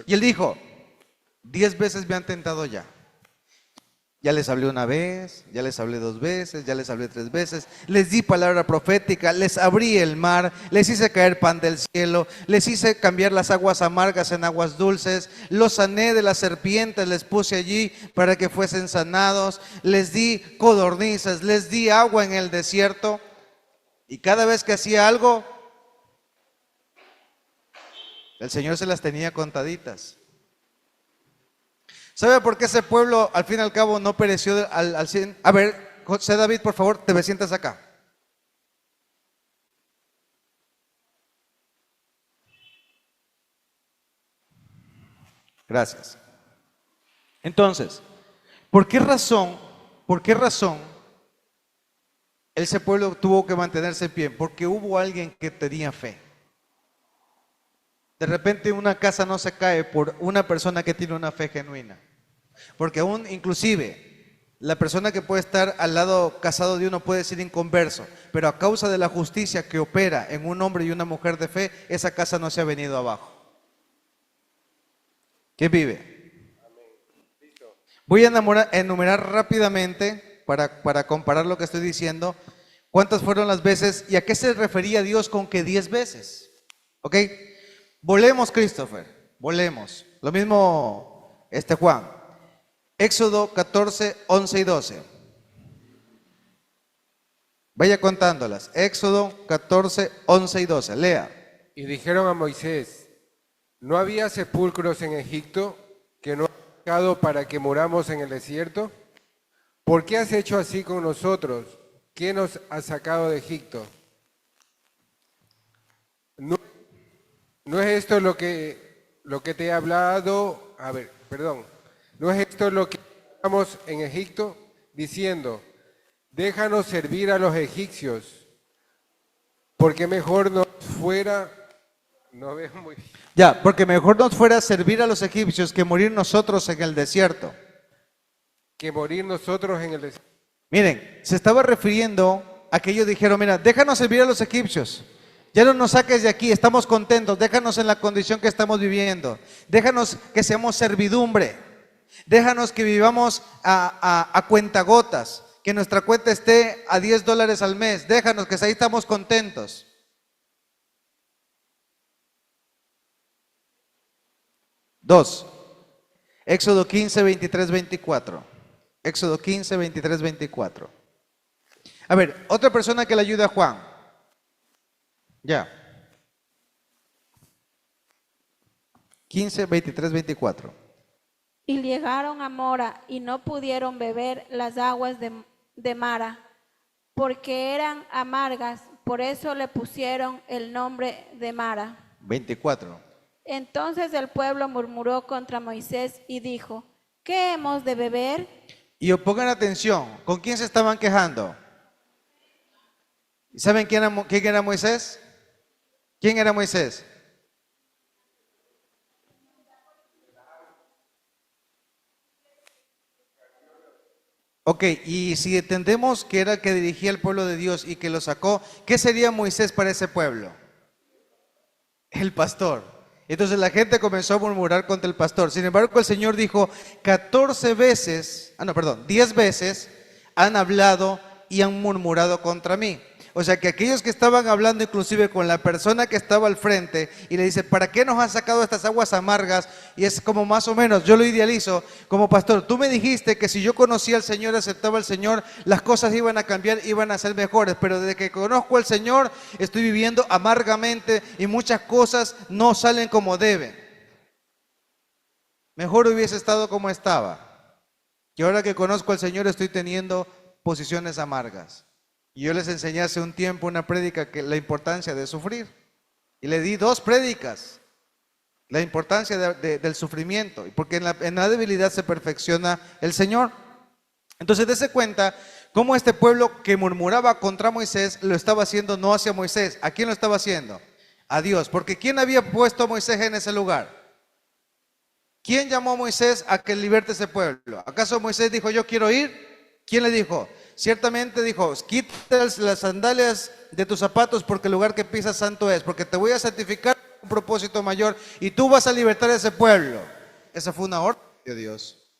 Y Él dijo, 10 veces me han tentado ya. Ya les hablé una vez, ya les hablé 2 veces, ya les hablé 3 veces. Les di palabra profética, les abrí el mar, les hice caer pan del cielo, les hice cambiar las aguas amargas en aguas dulces, los sané de las serpientes, les puse allí para que fuesen sanados, les di codornices, les di agua en el desierto. Y cada vez que hacía algo, el Señor se las tenía contaditas. ¿Sabe por qué ese pueblo al fin y al cabo no pereció al 100? A ver, José David, por favor, te me sientas acá. Gracias. Entonces, por qué razón ese pueblo tuvo que mantenerse en pie? Porque hubo alguien que tenía fe. De repente una casa no se cae por una persona que tiene una fe genuina. Porque aún inclusive la persona que puede estar al lado casado de uno puede ser inconverso, pero a causa de la justicia que opera en un hombre y una mujer de fe, esa casa no se ha venido abajo. ¿Quién vive? Voy a enumerar rápidamente para comparar lo que estoy diciendo. ¿Cuántas fueron las veces y a qué se refería Dios con que 10 veces? ¿Ok? Volemos, Christopher, volemos. Lo mismo Juan. Éxodo 14, 11 y 12. Vaya contándolas. Éxodo 14, 11 y 12. Lea. Y dijeron a Moisés, ¿no había sepulcros en Egipto que no has sacado para que muramos en el desierto? ¿Por qué has hecho así con nosotros? ¿Qué nos has sacado de Egipto? ¿No es esto lo que te he hablado? A ver, perdón. ¿No es esto lo que hablamos en Egipto? Diciendo, déjanos servir a los egipcios, porque mejor nos fuera... No veo muy bien. Ya, porque mejor nos fuera servir a los egipcios que morir nosotros en el desierto. Que morir nosotros en el desierto. Miren, se estaba refiriendo a que ellos dijeron, mira, déjanos servir a los egipcios. Ya no nos saques de aquí, estamos contentos, déjanos en la condición que estamos viviendo. Déjanos que seamos servidumbre. Déjanos que vivamos a cuentagotas, que nuestra cuenta esté a $10 al mes. Déjanos que ahí estamos contentos. Dos, Éxodo 15, 23, 24. Éxodo 15, 23, 24. A ver, otra persona que le ayude a Juan. Ya. 15, 23, 24. Y llegaron a Mora y no pudieron beber las aguas de Mara, porque eran amargas, por eso le pusieron el nombre de Mara. 24. Entonces el pueblo murmuró contra Moisés y dijo, ¿qué hemos de beber? Y pongan atención, ¿con quién se estaban quejando? ¿Saben quién era Moisés? ¿Quién era Moisés? Ok, y si entendemos que era el que dirigía el pueblo de Dios y que lo sacó, ¿qué sería Moisés para ese pueblo? El pastor. Entonces la gente comenzó a murmurar contra el pastor. Sin embargo, el Señor dijo, 14 veces, 10 veces han hablado y han murmurado contra mí. O sea que aquellos que estaban hablando inclusive con la persona que estaba al frente y le dice, ¿para qué nos has sacado estas aguas amargas? Y es como más o menos, yo lo idealizo como pastor, tú me dijiste que si yo conocía al Señor, aceptaba al Señor, las cosas iban a cambiar, iban a ser mejores, pero desde que conozco al Señor estoy viviendo amargamente y muchas cosas no salen como deben. Mejor hubiese estado como estaba. Y ahora que conozco al Señor estoy teniendo posiciones amargas. Y yo les enseñé hace un tiempo una prédica que la importancia de sufrir. Y le di 2 prédicas. La importancia del sufrimiento. Porque en la debilidad se perfecciona el Señor. Entonces dése cuenta cómo este pueblo que murmuraba contra Moisés lo estaba haciendo no hacia Moisés. ¿A quién lo estaba haciendo? A Dios. Porque ¿quién había puesto a Moisés en ese lugar? ¿Quién llamó a Moisés a que liberte ese pueblo? ¿Acaso Moisés dijo yo quiero ir? ¿Quién le dijo? Ciertamente dijo, quita las sandalias de tus zapatos porque el lugar que pisas santo es, porque te voy a santificar con un propósito mayor y tú vas a libertar a ese pueblo. Esa fue una orden de Dios.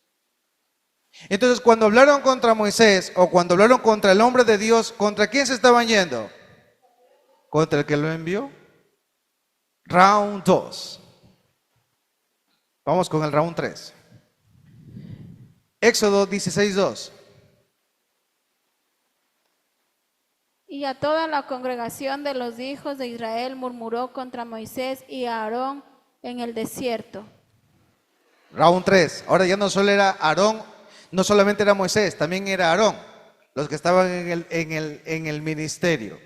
Entonces cuando hablaron contra Moisés o cuando hablaron contra el hombre de Dios, ¿contra quién se estaban yendo? ¿Contra el que lo envió? Round 2. Vamos con el round 3. Éxodo 16:2. Y a toda la congregación de los hijos de Israel murmuró contra Moisés y a Aarón en el desierto. Round 3. Ahora ya no solo era Aarón, no solamente era Moisés, también era Aarón, los que estaban en el ministerio.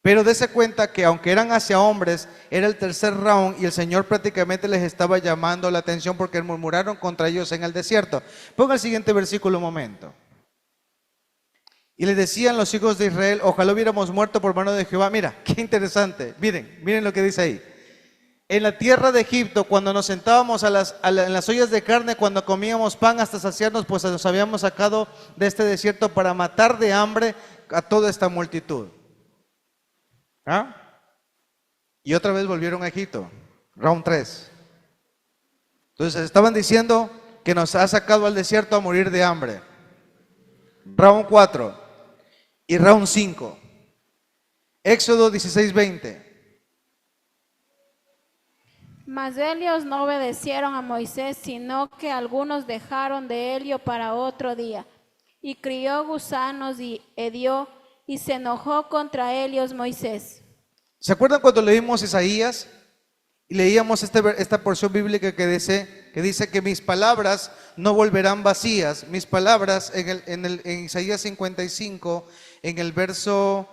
Pero dése cuenta que aunque eran hacia hombres, era el tercer round y el Señor prácticamente les estaba llamando la atención porque murmuraron contra ellos en el desierto. Ponga el siguiente versículo un momento. Y le decían los hijos de Israel, ojalá hubiéramos muerto por mano de Jehová. Mira, qué interesante. Miren lo que dice ahí. En la tierra de Egipto, cuando nos sentábamos en las ollas de carne, cuando comíamos pan hasta saciarnos, pues nos habíamos sacado de este desierto para matar de hambre a toda esta multitud. ¿Ah? Y otra vez volvieron a Egipto. Round 3. Entonces estaban diciendo que nos ha sacado al desierto a morir de hambre. Round 4. Y round 5. Éxodo 16:20. Mas ellos no obedecieron a Moisés, sino que algunos dejaron de ello para otro día. Y crió gusanos y hedió, y se enojó contra ellos Moisés. ¿Se acuerdan cuando leímos Isaías? Y leíamos esta porción bíblica que dice que mis palabras no volverán vacías. Mis palabras en Isaías 55, en el verso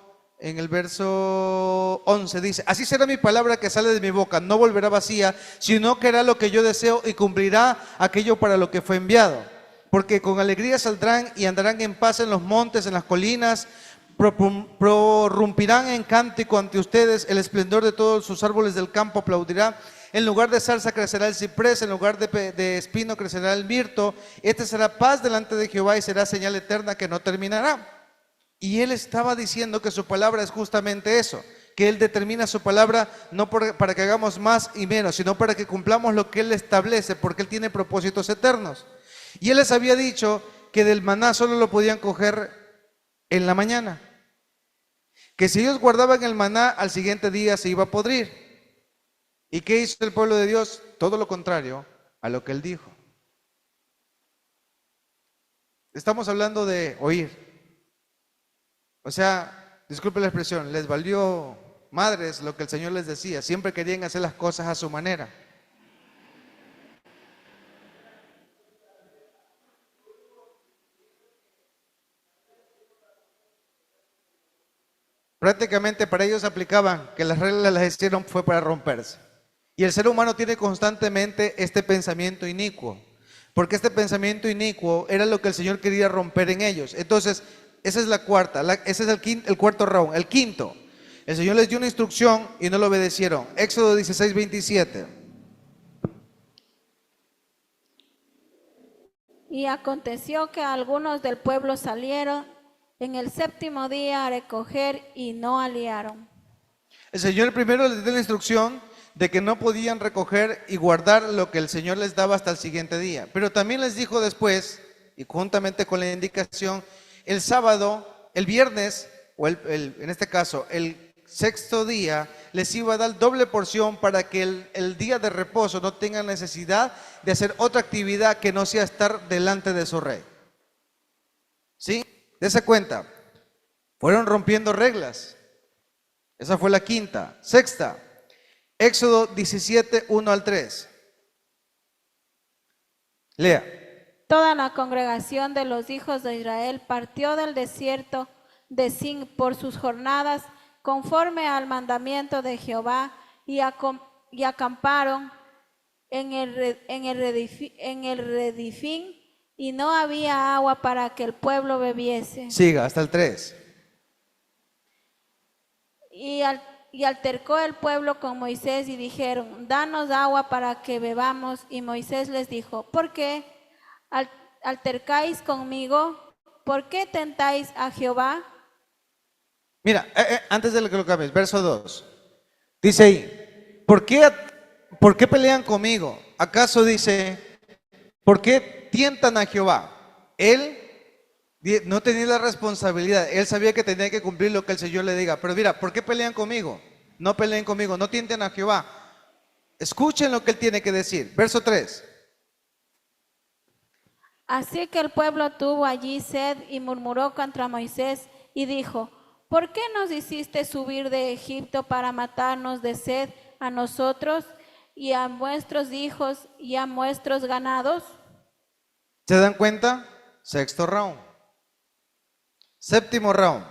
11 dice, así será mi palabra que sale de mi boca, no volverá vacía, sino que hará lo que yo deseo y cumplirá aquello para lo que fue enviado. Porque con alegría saldrán y andarán en paz en los montes, en las colinas, prorrumpirán en cántico ante ustedes, el esplendor de todos sus árboles del campo aplaudirá. En lugar de zarza crecerá el ciprés, en lugar de espino crecerá el mirto. Este será paz delante de Jehová y será señal eterna que no terminará. Y él estaba diciendo que su palabra es justamente eso, que él determina su palabra no para que hagamos más y menos, sino para que cumplamos lo que él establece, porque él tiene propósitos eternos. Y él les había dicho que del maná solo lo podían coger en la mañana, que si ellos guardaban el maná al siguiente día se iba a podrir. ¿Y qué hizo el pueblo de Dios? Todo lo contrario a lo que él dijo. Estamos hablando de oír. O sea, disculpe la expresión, les valió madres lo que el Señor les decía. Siempre querían hacer las cosas a su manera. Prácticamente para ellos aplicaban que las reglas las hicieron fue para romperse. Y el ser humano tiene constantemente este pensamiento inicuo, porque este pensamiento inicuo era lo que el Señor quería romper en ellos. Entonces, esa es la cuarta, ese es el cuarto round. El quinto, el Señor les dio una instrucción y no lo obedecieron. Éxodo 16:27. Y aconteció que algunos del pueblo salieron en el séptimo día a recoger y no hallaron. El Señor primero les dio la instrucción de que no podían recoger y guardar lo que el Señor les daba hasta el siguiente día. Pero también les dijo después, y juntamente con la indicación, el sábado, el viernes, o en este caso, el sexto día, les iba a dar doble porción para que el día de reposo no tengan necesidad de hacer otra actividad que no sea estar delante de su rey. ¿Sí? Dese cuenta, fueron rompiendo reglas. Esa fue la quinta. Sexta, Éxodo 17, 1 al 3. Lea. Toda la congregación de los hijos de Israel partió del desierto de Sin por sus jornadas, conforme al mandamiento de Jehová, y acamparon en el Redifín, y no había agua para que el pueblo bebiese. Siga, hasta el 3. Y altercó el pueblo con Moisés y dijeron, danos agua para que bebamos. Y Moisés les dijo, ¿por qué altercáis conmigo? ¿Por qué tentáis a Jehová? Mira, antes de que lo cambies, verso 2. Dice ahí, ¿por qué pelean conmigo? ¿Acaso dice, ¿por qué tientan a Jehová? Él no tenía la responsabilidad, él sabía que tenía que cumplir lo que el Señor le diga. Pero mira, ¿por qué pelean conmigo? No peleen conmigo, no tienten a Jehová. Escuchen lo que él tiene que decir. Verso 3. Así que el pueblo tuvo allí sed y murmuró contra Moisés y dijo, ¿por qué nos hiciste subir de Egipto para matarnos de sed a nosotros y a vuestros hijos y a vuestros ganados? ¿Se dan cuenta? Sexto round. Séptimo round.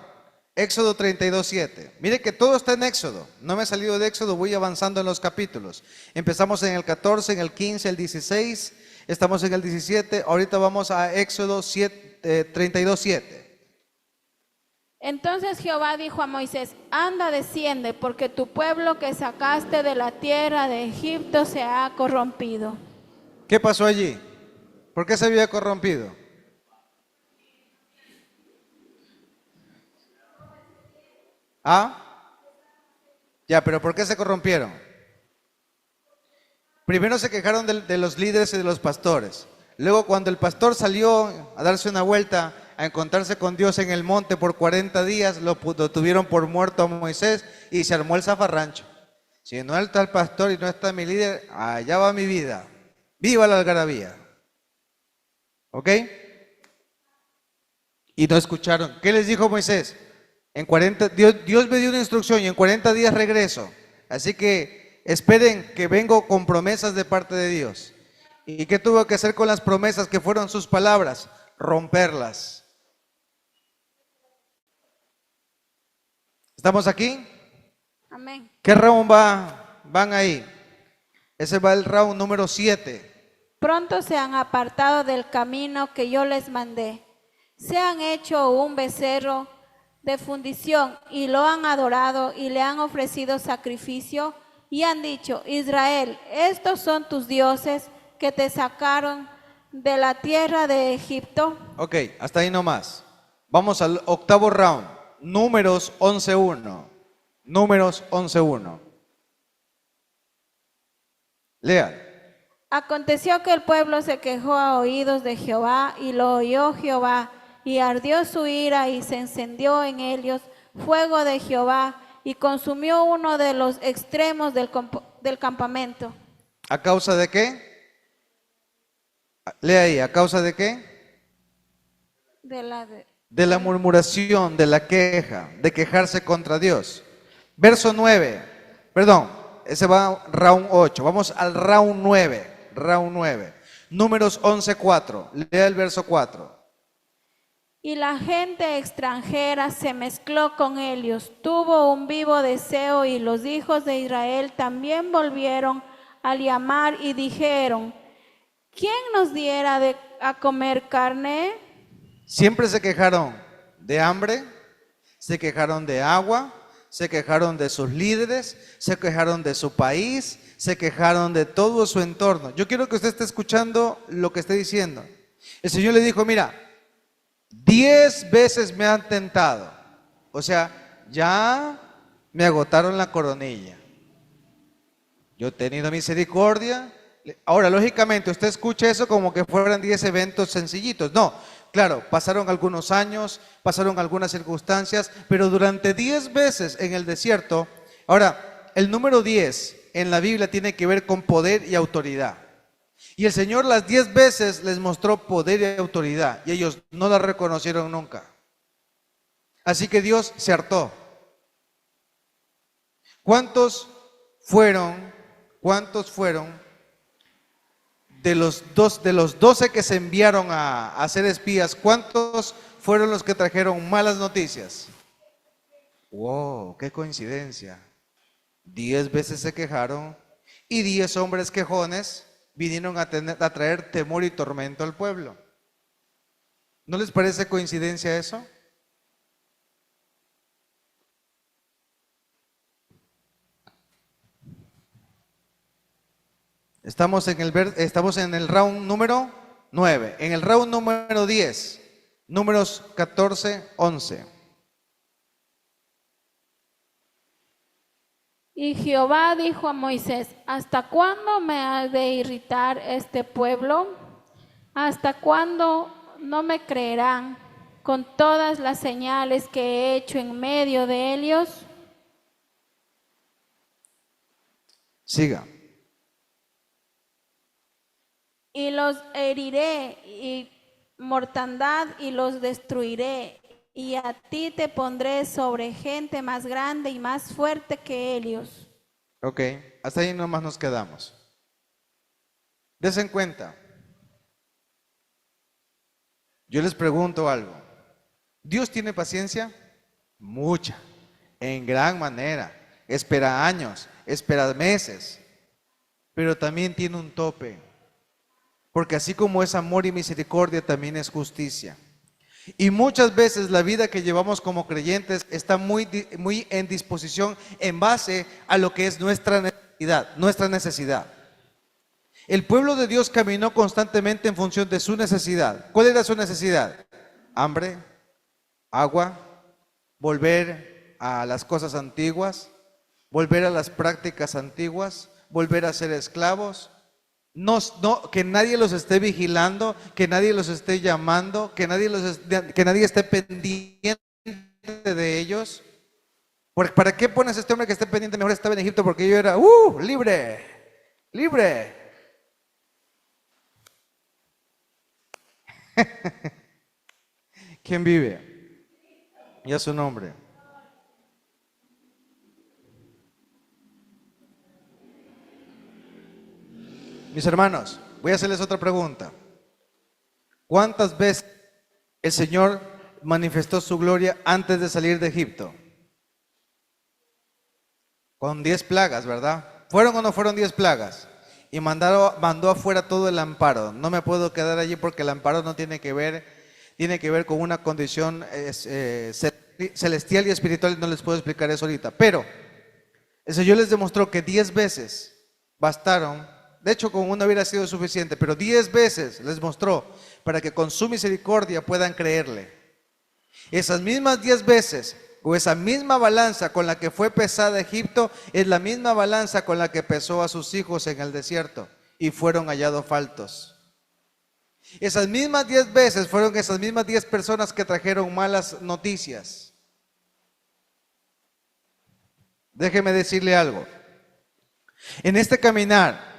Éxodo 32, 7. Mire que todo está en Éxodo. No me he salido de Éxodo, voy avanzando en los capítulos. Empezamos en el 14, en el 15, el 16. Estamos en el 17. Ahorita vamos a Éxodo 32, 7. Entonces Jehová dijo a Moisés, anda, desciende, porque tu pueblo que sacaste de la tierra de Egipto se ha corrompido. ¿Qué pasó allí? ¿Por qué se había corrompido? ¿Ah? Ya, pero ¿por qué se corrompieron? Primero se quejaron de los líderes y de los pastores. Luego, cuando el pastor salió a darse una vuelta, a encontrarse con Dios en el monte por 40 días, lo tuvieron por muerto a Moisés y se armó el zafarrancho. Si no está el pastor y no está mi líder, allá va mi vida. ¡Viva la algarabía! ¿Ok? Y no escucharon. ¿Qué les dijo Moisés? Dios me dio una instrucción y en 40 días regreso. Así que esperen que vengo con promesas de parte de Dios. ¿Y qué tuvo que hacer con las promesas que fueron sus palabras? Romperlas. ¿Estamos aquí? Amén. ¿Qué round van ahí? Ese va el round número 7. Pronto se han apartado del camino que yo les mandé. Se han hecho un becerro de fundición y lo han adorado y le han ofrecido sacrificio y han dicho, Israel, estos son tus dioses que te sacaron de la tierra de Egipto. Ok, hasta ahí nomás. Vamos al octavo round. Números 11.1. Números 11.1. Lean. Aconteció que el pueblo se quejó a oídos de Jehová y lo oyó Jehová y ardió su ira y se encendió en ellos fuego de Jehová y consumió uno de los extremos del campamento. ¿A causa de qué? Lea ahí, ¿a causa de qué? De la murmuración, de la queja, de quejarse contra Dios. Verso 9, perdón, ese va round 8, vamos al round 9, Números 11.4, lea el verso 4. Y la gente extranjera se mezcló con ellos, tuvo un vivo deseo y los hijos de Israel también volvieron a llamar y dijeron, ¿quién nos diera a comer carne? Siempre se quejaron de hambre, se quejaron de agua, se quejaron de sus líderes, se quejaron de su país, se quejaron de todo su entorno. Yo quiero que usted esté escuchando lo que estoy diciendo. El Señor le dijo, mira, 10 veces me han tentado. O sea, ya me agotaron la coronilla. Yo he tenido misericordia. Ahora, lógicamente, usted escucha eso como que fueran 10 eventos sencillitos. No, claro, pasaron algunos años, pasaron algunas circunstancias, pero durante 10 veces en el desierto. Ahora, el número 10 en la Biblia tiene que ver con poder y autoridad. Y el Señor las 10 veces les mostró poder y autoridad, y ellos no la reconocieron nunca. Así que Dios se hartó. ¿Cuántos fueron de los 12 que se enviaron a ser espías? ¿Cuántos fueron los que trajeron malas noticias? ¡Wow! ¡Qué coincidencia! 10 veces se quejaron y 10 hombres quejones vinieron a traer temor y tormento al pueblo. ¿No les parece coincidencia eso? Estamos en el round número 9. En el round número 10, números 14, 11. Y Jehová dijo a Moisés, ¿hasta cuándo me ha de irritar este pueblo? ¿Hasta cuándo no me creerán con todas las señales que he hecho en medio de ellos? Siga. Y los heriré y mortandad y los destruiré. Y a ti te pondré sobre gente más grande y más fuerte que ellos. Ok, hasta ahí nomás nos quedamos. Desen cuenta. Yo les pregunto algo. ¿Dios tiene paciencia? Mucha, en gran manera. Espera años, espera meses, pero también tiene un tope. Porque así como es amor y misericordia, también es justicia. Y muchas veces la vida que llevamos como creyentes está muy en disposición en base a lo que es nuestra necesidad. El pueblo de Dios caminó constantemente en función de su necesidad. ¿Cuál era su necesidad? Hambre, agua, volver a las cosas antiguas, volver a las prácticas antiguas, volver a ser esclavos. No, que nadie los esté vigilando, que nadie los esté llamando, que nadie esté pendiente de ellos. ¿Para qué pones a este hombre que esté pendiente? Mejor estaba en Egipto porque yo era libre, libre. ¿Quién vive? Y a su nombre. Mis hermanos, voy a hacerles otra pregunta. ¿Cuántas veces el Señor manifestó su gloria antes de salir de Egipto? Con 10 plagas, ¿verdad? ¿Fueron o no fueron 10 plagas? Y mandó afuera todo el amparo. No me puedo quedar allí porque el amparo no tiene que ver con una condición celestial y espiritual. No les puedo explicar eso ahorita. Pero el Señor les demostró que 10 veces bastaron. De hecho, con una hubiera sido suficiente, pero 10 veces les mostró para que con su misericordia puedan creerle. Esas mismas 10 veces, o esa misma balanza con la que fue pesada Egipto, es la misma balanza con la que pesó a sus hijos en el desierto y fueron hallados faltos. Esas mismas 10 veces fueron esas mismas 10 personas que trajeron malas noticias. Déjeme decirle algo. En este caminar,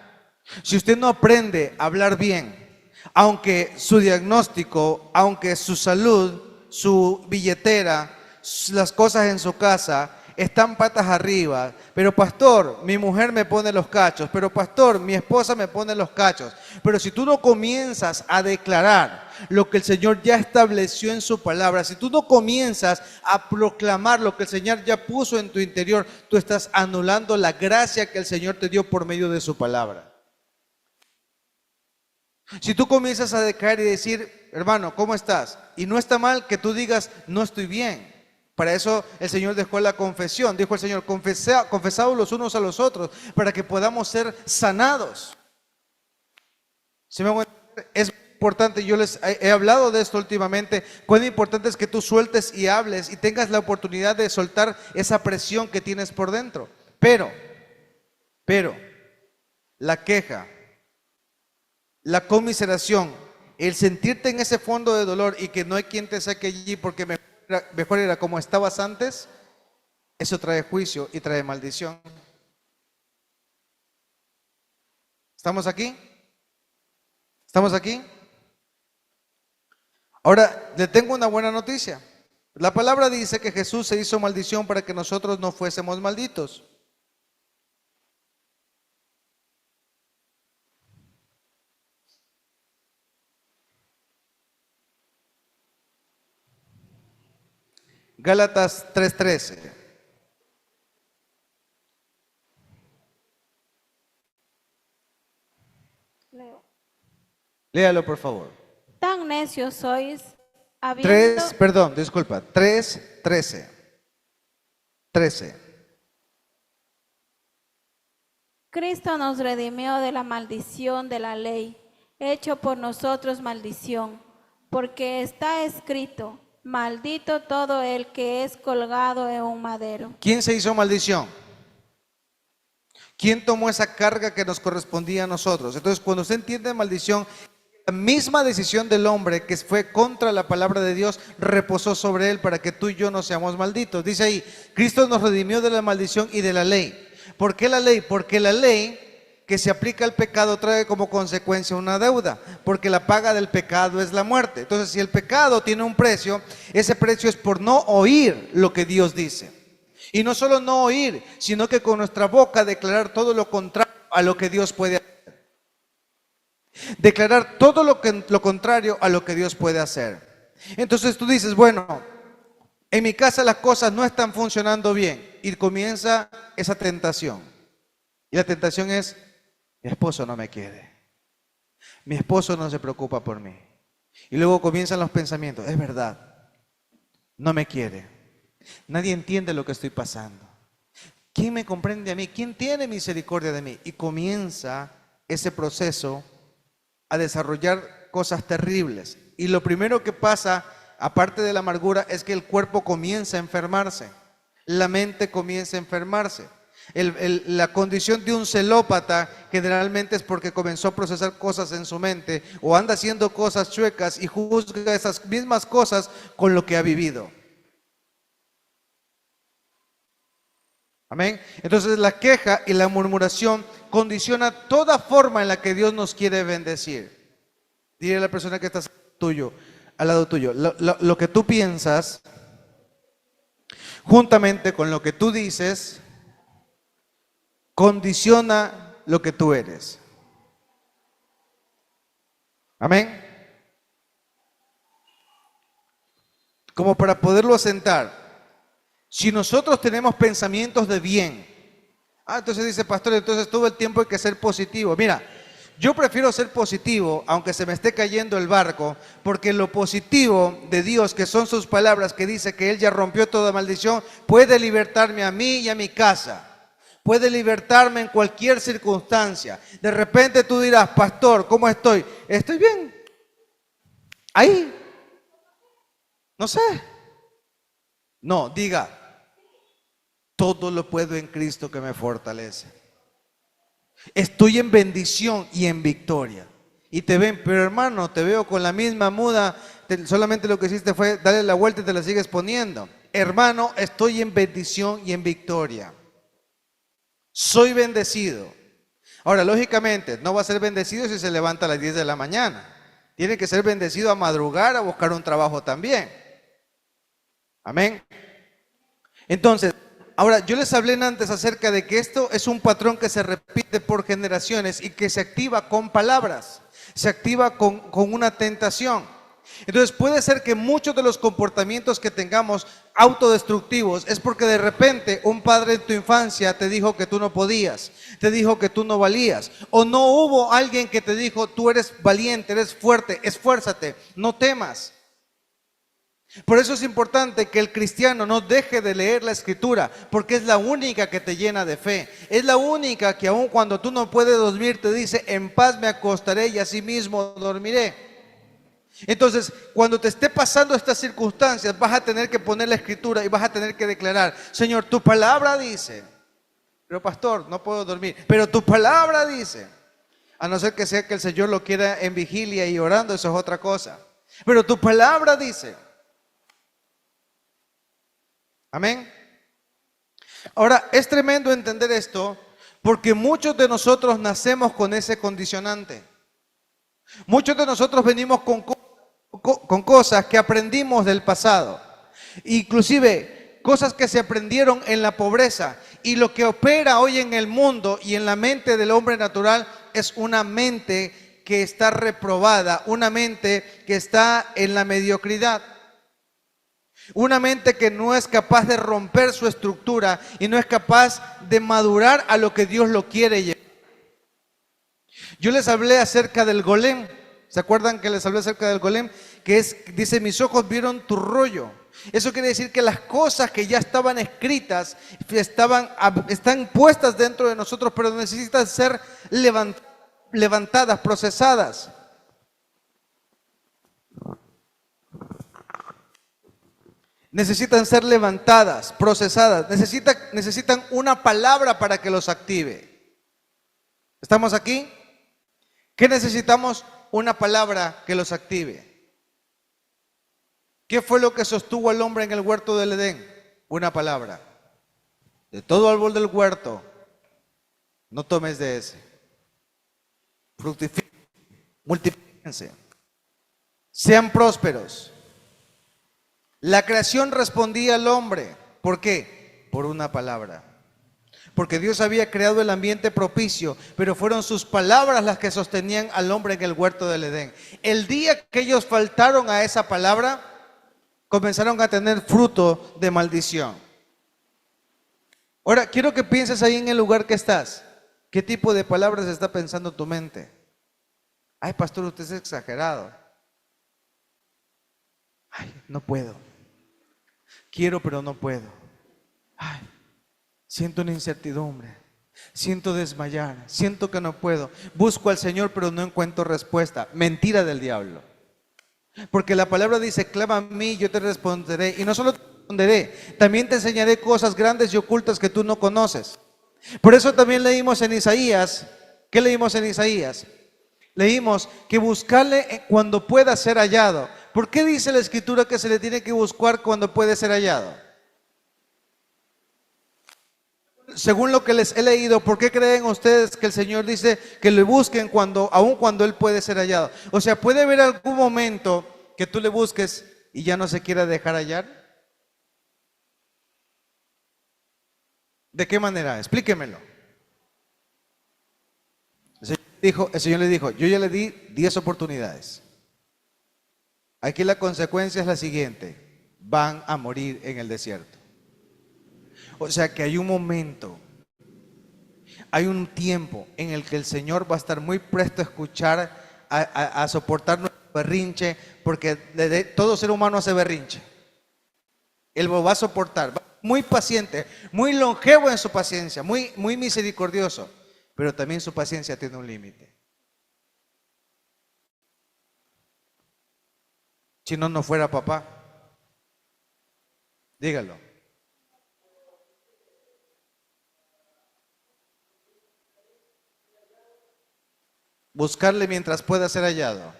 si usted no aprende a hablar bien, aunque su diagnóstico, aunque su salud, su billetera, las cosas en su casa están patas arriba, pero pastor, mi mujer me pone los cachos, pero pastor, mi esposa me pone los cachos, pero si tú no comienzas a declarar lo que el Señor ya estableció en su palabra, si tú no comienzas a proclamar lo que el Señor ya puso en tu interior, tú estás anulando la gracia que el Señor te dio por medio de su palabra. Si tú comienzas a decaer y decir, hermano, ¿cómo estás? Y no está mal que tú digas, no estoy bien. Para eso el Señor dejó la confesión. Dijo el Señor, confesaos los unos a los otros para que podamos ser sanados. ¿Sí me voy a entender? Es importante, yo les he hablado de esto últimamente, cuán importante es que tú sueltes y hables y tengas la oportunidad de soltar esa presión que tienes por dentro. Pero, la queja, la conmiseración, el sentirte en ese fondo de dolor y que no hay quien te saque allí porque mejor era como estabas antes, eso trae juicio y trae maldición. ¿Estamos aquí? ¿Estamos aquí? Ahora, le tengo una buena noticia. La palabra dice que Jesús se hizo maldición para que nosotros no fuésemos malditos. Gálatas 3:13. Leo. Léalo, por favor. Tan necios sois, habiendo... 3:13. 13. Cristo nos redimió de la maldición de la ley, hecho por nosotros maldición, porque está escrito, maldito todo el que es colgado en un madero. ¿Quién se hizo maldición? ¿Quién tomó esa carga que nos correspondía a nosotros? Entonces, cuando usted entiende maldición, la misma decisión del hombre que fue contra la palabra de Dios reposó sobre él para que tú y yo no seamos malditos. Dice ahí, Cristo nos redimió de la maldición y de la ley. ¿Por qué la ley? Porque la ley que se aplica al pecado trae como consecuencia una deuda, porque la paga del pecado es la muerte. Entonces, si el pecado tiene un precio, ese precio es por no oír lo que Dios dice. Y no solo no oír, sino que con nuestra boca declarar todo lo contrario a lo que Dios puede hacer. Declarar todo lo contrario a lo que Dios puede hacer. Entonces tú dices, bueno, en mi casa las cosas no están funcionando bien. Y comienza esa tentación. Y la tentación es, mi esposo no me quiere. Mi esposo no se preocupa por mí. Y luego comienzan los pensamientos, es verdad, no me quiere. Nadie entiende lo que estoy pasando. ¿Quién me comprende a mí? ¿Quién tiene misericordia de mí? Y comienza ese proceso a desarrollar cosas terribles. Y lo primero que pasa, aparte de la amargura, es que el cuerpo comienza a enfermarse. La mente comienza a enfermarse. La condición de un celópata generalmente es porque comenzó a procesar cosas en su mente o anda haciendo cosas chuecas y juzga esas mismas cosas con lo que ha vivido. Amén. Entonces la queja y la murmuración condiciona toda forma en la que Dios nos quiere bendecir. Dile a la persona que está al lado tuyo, lo que tú piensas, juntamente con lo que tú dices, condiciona lo que tú eres. Amén. Como para poderlo asentar, si nosotros tenemos pensamientos de bien, entonces dice, pastor, entonces todo el tiempo hay que ser positivo. Mira, yo prefiero ser positivo, aunque se me esté cayendo el barco, porque lo positivo de Dios, que son sus palabras, que dice que Él ya rompió toda maldición, puede libertarme a mí y a mi casa. Puede libertarme en cualquier circunstancia. De repente tú dirás, pastor, ¿cómo estoy? Estoy bien. Ahí. No sé. No, diga, todo lo puedo en Cristo que me fortalece. Estoy en bendición y en victoria. Y te ven, pero hermano, te veo con la misma muda, solamente lo que hiciste fue darle la vuelta y te la sigues poniendo. Hermano, estoy en bendición y en victoria. Soy bendecido. Ahora, lógicamente, no va a ser bendecido si se levanta a las 10 de la mañana. Tiene que ser bendecido a madrugar, a buscar un trabajo también. Amén. Entonces, ahora yo les hablé antes acerca de que esto es un patrón que se repite por generaciones y que se activa con palabras, se activa con una tentación. Entonces puede ser que muchos de los comportamientos que tengamos autodestructivos es porque de repente un padre en tu infancia te dijo que tú no podías, te dijo que tú no valías, o no hubo alguien que te dijo tú eres valiente, eres fuerte, esfuérzate, no temas. Por eso es importante que el cristiano no deje de leer la escritura, porque es la única que te llena de fe. Es la única que aun cuando tú no puedes dormir te dice, en paz me acostaré y así mismo dormiré. Entonces, cuando te esté pasando estas circunstancias, vas a tener que poner la escritura y vas a tener que declarar: Señor, tu palabra dice. Pero pastor, no puedo dormir. Pero tu palabra dice. A no ser que sea que el Señor lo quiera en vigilia y orando, eso es otra cosa. Pero tu palabra dice. Amén. Ahora, es tremendo entender esto, porque muchos de nosotros nacemos con ese condicionante. Muchos de nosotros venimos con cosas que aprendimos del pasado, inclusive cosas que se aprendieron en la pobreza, y lo que opera hoy en el mundo y en la mente del hombre natural es una mente que está reprobada, una mente que está en la mediocridad, una mente que no es capaz de romper su estructura y no es capaz de madurar a lo que Dios lo quiere llevar. Yo les hablé acerca del golem. ¿Se acuerdan que les hablé acerca del golem? Que dice, mis ojos vieron tu rollo. Eso quiere decir que las cosas que ya estaban escritas están puestas dentro de nosotros, pero necesitan ser levantadas, procesadas. Necesitan ser levantadas, procesadas. Necesitan una palabra para que los active. ¿Estamos aquí? ¿Qué necesitamos? Una palabra que los active. ¿Qué fue lo que sostuvo al hombre en el huerto del Edén? Una palabra. De todo árbol del huerto, no tomes de ese. Fructifiquen, multiplíquense, sean prósperos. La creación respondía al hombre. ¿Por qué? Por una palabra. Porque Dios había creado el ambiente propicio, pero fueron sus palabras las que sostenían al hombre en el huerto del Edén. El día que ellos faltaron a esa palabra, comenzaron a tener fruto de maldición. Ahora, quiero que pienses ahí en el lugar que estás. ¿Qué tipo de palabras está pensando tu mente? Ay, pastor, usted es exagerado. Ay, no puedo. Quiero, pero no puedo. Ay, siento una incertidumbre. Siento desmayar. Siento que no puedo. Busco al Señor, pero no encuentro respuesta. Mentira del diablo. Porque la palabra dice, clama a mí, yo te responderé. Y no solo te responderé, también te enseñaré cosas grandes y ocultas que tú no conoces. Por eso también leímos en Isaías. ¿Qué leímos en Isaías? Leímos que buscarle cuando pueda ser hallado. ¿Por qué dice la Escritura que se le tiene que buscar cuando puede ser hallado? Según lo que les he leído, ¿por qué creen ustedes que el Señor dice que le busquen aun cuando Él puede ser hallado? O sea, ¿puede haber algún momento que tú le busques y ya no se quiera dejar hallar? ¿De qué manera? Explíquemelo. El Señor le dijo, yo ya le di 10 oportunidades. Aquí la consecuencia es la siguiente: van a morir en el desierto. O sea que hay un momento, hay un tiempo en el que el Señor va a estar muy presto a escuchar, a soportar nuestro berrinche, porque todo ser humano hace berrinche. Él lo va a soportar, muy paciente, muy longevo en su paciencia, muy misericordioso, pero también su paciencia tiene un límite. Si no, no fuera papá. Dígalo. Buscarle mientras pueda ser hallado.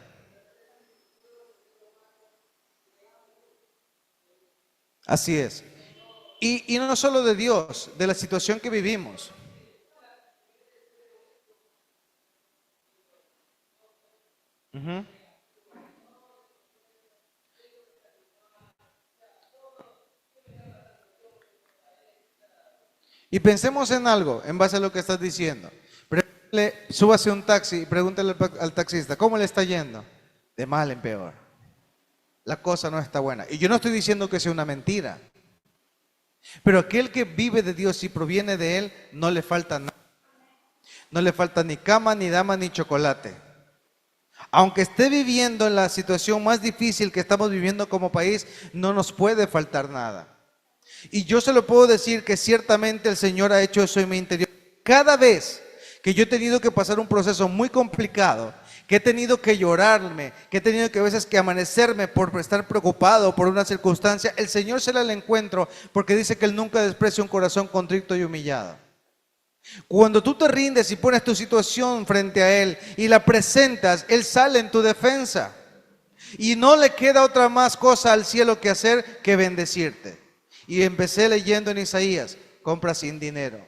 Así es. Y no solo de Dios, de la situación que vivimos. Y pensemos en algo, en base a lo que estás diciendo. Súbase a un taxi y pregúntale al taxista, ¿cómo le está yendo? De mal en peor. La cosa no está buena. Y yo no estoy diciendo que sea una mentira. Pero aquel que vive de Dios y proviene de Él, no le falta nada. No le falta ni cama, ni dama, ni chocolate. Aunque esté viviendo en la situación más difícil que estamos viviendo como país, no nos puede faltar nada. Y yo se lo puedo decir que ciertamente el Señor ha hecho eso en mi interior. Cada vez que yo he tenido que pasar un proceso muy complicado, que he tenido que llorarme, que he tenido que a veces que amanecerme por estar preocupado por una circunstancia, el Señor se la encuentro porque dice que Él nunca desprecia un corazón contrito y humillado. Cuando tú te rindes y pones tu situación frente a Él y la presentas, Él sale en tu defensa. Y no le queda otra más cosa al cielo que hacer que bendecirte. Y empecé leyendo en Isaías, compra sin dinero.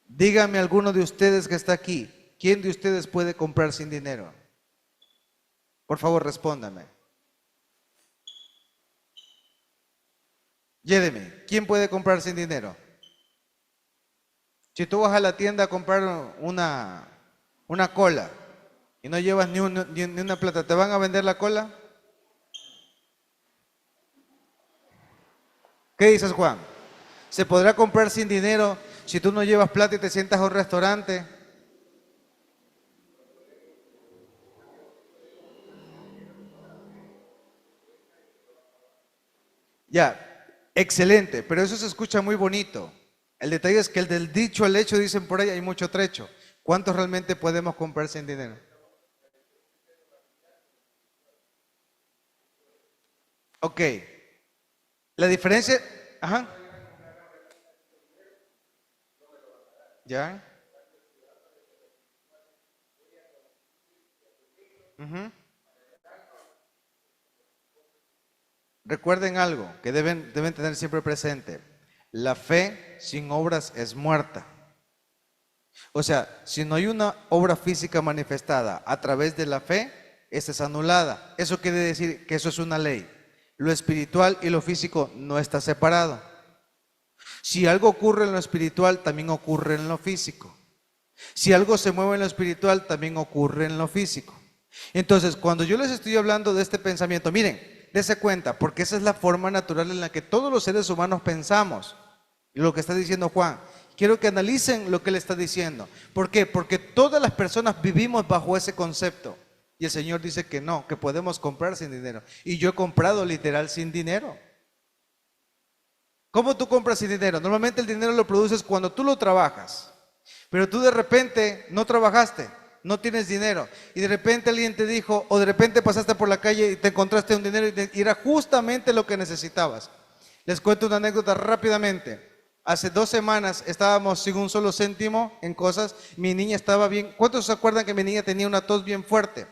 Dígame alguno de ustedes que está aquí, ¿quién de ustedes puede comprar sin dinero? Por favor, respóndame. Llédeme, ¿quién puede comprar sin dinero? Si tú vas a la tienda a comprar una cola y no llevas ni una plata, ¿te van a vender la cola? ¿Qué dices, Juan? ¿Se podrá comprar sin dinero si tú no llevas plata y te sientas a un restaurante? Ya, excelente, pero eso se escucha muy bonito. El detalle es que el del dicho al hecho, dicen por ahí, hay mucho trecho. ¿Cuántos realmente podemos comprar sin dinero? Ok, la diferencia, ajá, ya. Ujú. Recuerden algo que deben tener siempre presente. La fe sin obras es muerta. O sea, si no hay una obra física manifestada a través de la fe, esa es anulada. Eso quiere decir que eso es una ley. Lo espiritual y lo físico no está separado. Si algo ocurre en lo espiritual, también ocurre en lo físico. Si algo se mueve en lo espiritual, también ocurre en lo físico. Entonces, cuando yo les estoy hablando de este pensamiento, miren, dése cuenta, porque esa es la forma natural en la que todos los seres humanos pensamos. Y lo que está diciendo Juan, quiero que analicen lo que él está diciendo. ¿Por qué? Porque todas las personas vivimos bajo ese concepto. Y el Señor dice que no, que podemos comprar sin dinero. Y yo he comprado literal sin dinero. ¿Cómo tú compras sin dinero? Normalmente el dinero lo produces cuando tú lo trabajas. Pero tú de repente no trabajaste, no tienes dinero. Y de repente alguien te dijo, o de repente pasaste por la calle y te encontraste un dinero y era justamente lo que necesitabas. Les cuento una anécdota rápidamente. Hace 2 semanas estábamos sin un solo céntimo en cosas. Mi niña estaba bien. ¿Cuántos se acuerdan que mi niña tenía una tos bien fuerte?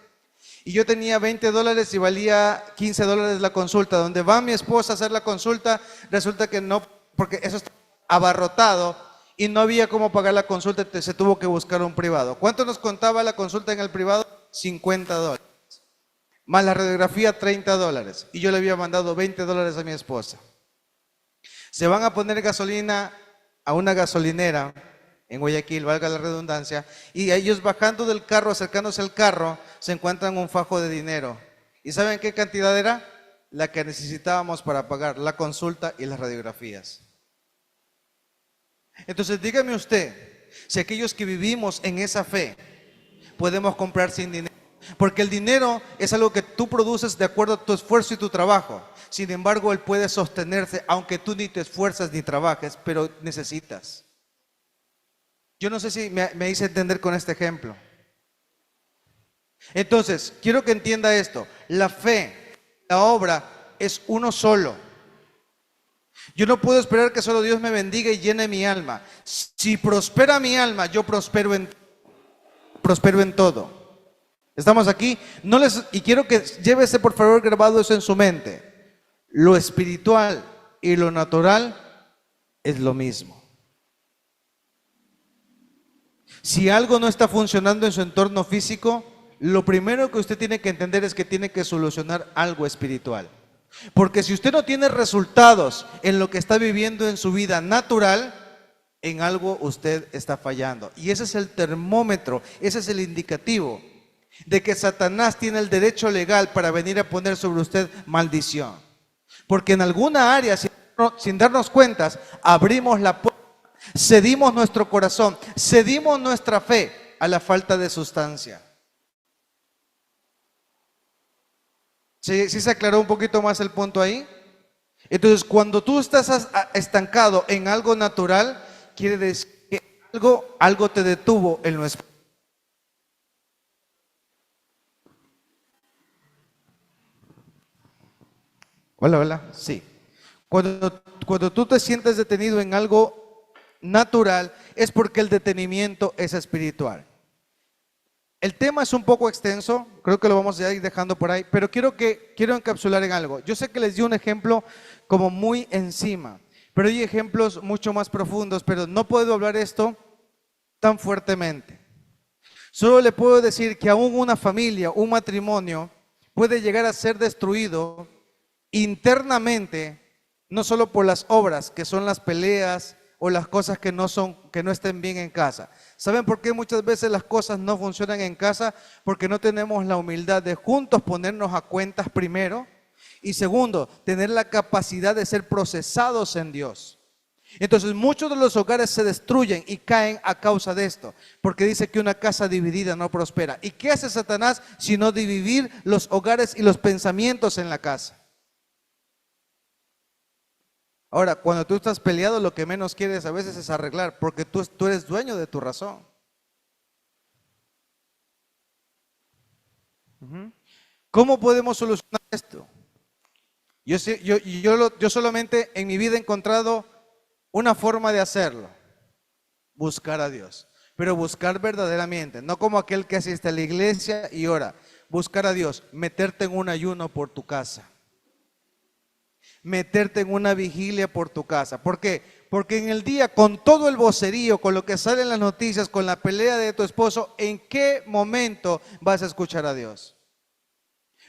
Y yo tenía $20 y valía $15 la consulta. Donde va mi esposa a hacer la consulta, resulta que no, porque eso está abarrotado y no había cómo pagar la consulta, se tuvo que buscar un privado. ¿Cuánto nos contaba la consulta en el privado? $50. Más la radiografía, $30. Y yo le había mandado $20 a mi esposa. Se van a poner gasolina a una gasolinera en Guayaquil, valga la redundancia, y ellos bajando del carro, acercándose al carro, se encuentran un fajo de dinero. ¿Y saben qué cantidad era? La que necesitábamos para pagar la consulta y las radiografías. Entonces dígame usted, si aquellos que vivimos en esa fe podemos comprar sin dinero, porque el dinero es algo que tú produces de acuerdo a tu esfuerzo y tu trabajo. Sin embargo, él puede sostenerse aunque tú ni te esfuerzas ni trabajes, pero necesitas. Yo no sé si me hice entender con este ejemplo. Entonces, quiero que entienda esto. La fe, la obra es uno solo. Yo no puedo esperar que solo Dios me bendiga y llene mi alma. Si prospera mi alma, yo prospero en todo. ¿Estamos aquí? Y quiero que llévese por favor grabado eso en su mente. Lo espiritual y lo natural es lo mismo. Si algo no está funcionando en su entorno físico, lo primero que usted tiene que entender es que tiene que solucionar algo espiritual. Porque si usted no tiene resultados en lo que está viviendo en su vida natural, en algo usted está fallando. Y ese es el termómetro, ese es el indicativo de que Satanás tiene el derecho legal para venir a poner sobre usted maldición. Porque en alguna área, sin darnos cuentas, abrimos la puerta, cedimos nuestro corazón, cedimos nuestra fe a la falta de sustancia. ¿Sí se aclaró un poquito más el punto ahí? Entonces, cuando tú estás estancado en algo natural, quiere decir que algo te detuvo en lo espiritual. Hola, hola. Sí. Cuando tú te sientes detenido en algo natural, es porque el detenimiento es espiritual. El tema es un poco extenso, creo que lo vamos a ir dejando por ahí, pero quiero encapsular en algo. Yo sé que les di un ejemplo como muy encima, pero hay ejemplos mucho más profundos, pero no puedo hablar esto tan fuertemente. Solo le puedo decir que aún una familia, un matrimonio, puede llegar a ser destruido internamente, no solo por las obras, que son las peleas o las cosas que no estén bien en casa. ¿Saben por qué muchas veces las cosas no funcionan en casa? Porque no tenemos la humildad de juntos ponernos a cuentas primero, y segundo, tener la capacidad de ser procesados en Dios. Entonces muchos de los hogares se destruyen y caen a causa de esto, porque dice que una casa dividida no prospera. ¿Y qué hace Satanás sino dividir los hogares y los pensamientos en la casa? Ahora, cuando tú estás peleado, lo que menos quieres a veces es arreglar, porque tú eres dueño de tu razón. ¿Cómo podemos solucionar esto? Yo solamente en mi vida he encontrado una forma de hacerlo: buscar a Dios. Pero buscar verdaderamente, no como aquel que asiste a la iglesia y ora. Buscar a Dios, meterte en un ayuno por tu casa, meterte en una vigilia por tu casa. ¿Por qué? Porque en el día, con todo el vocerío, con lo que sale en las noticias, con la pelea de tu esposo, ¿en qué momento vas a escuchar a Dios?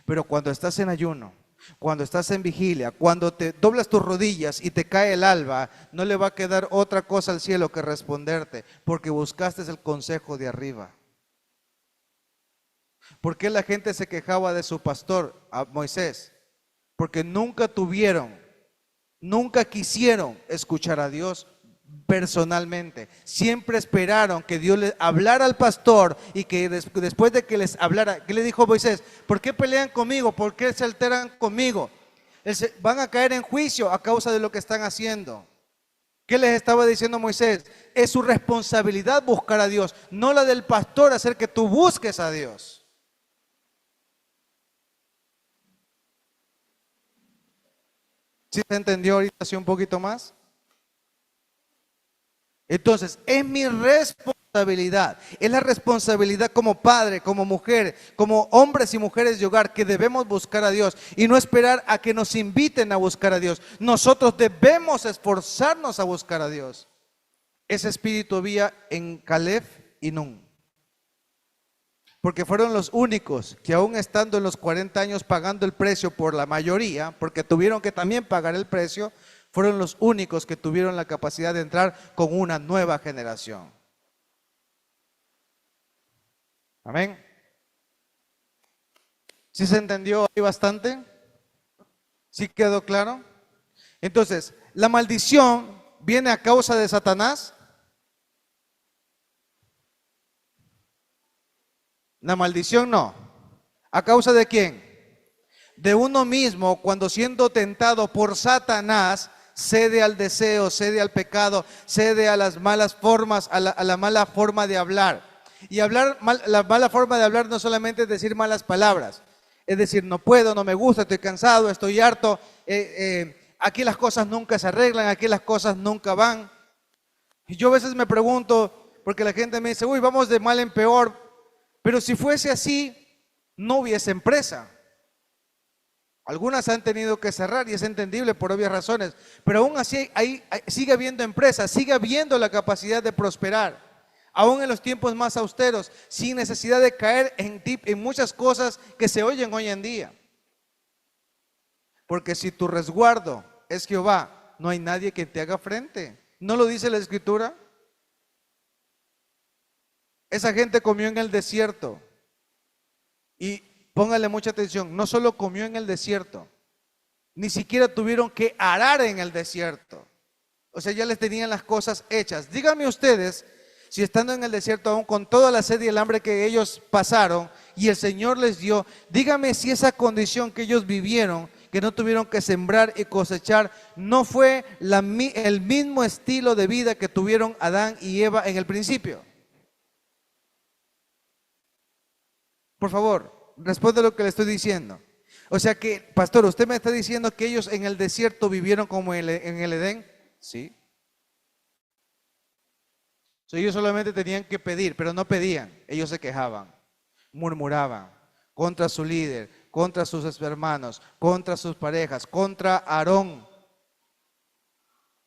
Pero cuando estás en ayuno, cuando estás en vigilia, cuando te doblas tus rodillas y te cae el alba, no le va a quedar otra cosa al cielo que responderte, porque buscaste el consejo de arriba. ¿Por qué la gente se quejaba de su pastor, a Moisés? Porque nunca quisieron escuchar a Dios personalmente. Siempre esperaron que Dios les hablara al pastor, y que después de que les hablara, ¿qué le dijo Moisés? ¿Por qué pelean conmigo? ¿Por qué se alteran conmigo? Van a caer en juicio a causa de lo que están haciendo. ¿Qué les estaba diciendo Moisés? Es su responsabilidad buscar a Dios, no la del pastor hacer que tú busques a Dios. ¿Sí se entendió ahorita así un poquito más? Entonces, es mi responsabilidad, es la responsabilidad como padre, como mujer, como hombres y mujeres de hogar, que debemos buscar a Dios y no esperar a que nos inviten a buscar a Dios. Nosotros debemos esforzarnos a buscar a Dios. Ese espíritu había en Caleb y Nun, porque fueron los únicos que, aún estando en los 40 años pagando el precio por la mayoría, porque tuvieron que también pagar el precio, fueron los únicos que tuvieron la capacidad de entrar con una nueva generación. Amén. ¿Sí se entendió ahí bastante? ¿Sí quedó claro? Entonces, ¿la maldición viene a causa de Satanás? La maldición no. ¿A causa de quién? De uno mismo, cuando siendo tentado por Satanás, cede al deseo, cede al pecado, cede a las malas formas, a la mala forma de hablar. Y la mala forma de hablar no solamente es decir malas palabras, es decir, no puedo, no me gusta, estoy cansado, estoy harto, aquí las cosas nunca se arreglan, aquí las cosas nunca van. Y yo a veces me pregunto, porque la gente me dice, uy, vamos de mal en peor, pero si fuese así, no hubiese empresa. Algunas han tenido que cerrar y es entendible por obvias razones, pero aún así sigue habiendo empresas, sigue habiendo la capacidad de prosperar, aún en los tiempos más austeros, sin necesidad de caer en muchas cosas que se oyen hoy en día. Porque si tu resguardo es Jehová, no hay nadie que te haga frente. ¿No lo dice la Escritura? Esa gente comió en el desierto y póngale mucha atención, no solo comió en el desierto, ni siquiera tuvieron que arar en el desierto. O sea, ya les tenían las cosas hechas. Díganme ustedes, si estando en el desierto, aún con toda la sed y el hambre que ellos pasaron y el Señor les dio, díganme si esa condición que ellos vivieron, que no tuvieron que sembrar y cosechar, no fue el mismo estilo de vida que tuvieron Adán y Eva en el principio. Por favor, responde lo que le estoy diciendo. O sea que, pastor, ¿usted me está diciendo que ellos en el desierto vivieron como en el Edén? Sí. O sea, ellos solamente tenían que pedir, pero no pedían. Ellos se quejaban, murmuraban contra su líder, contra sus hermanos, contra sus parejas, contra Aarón.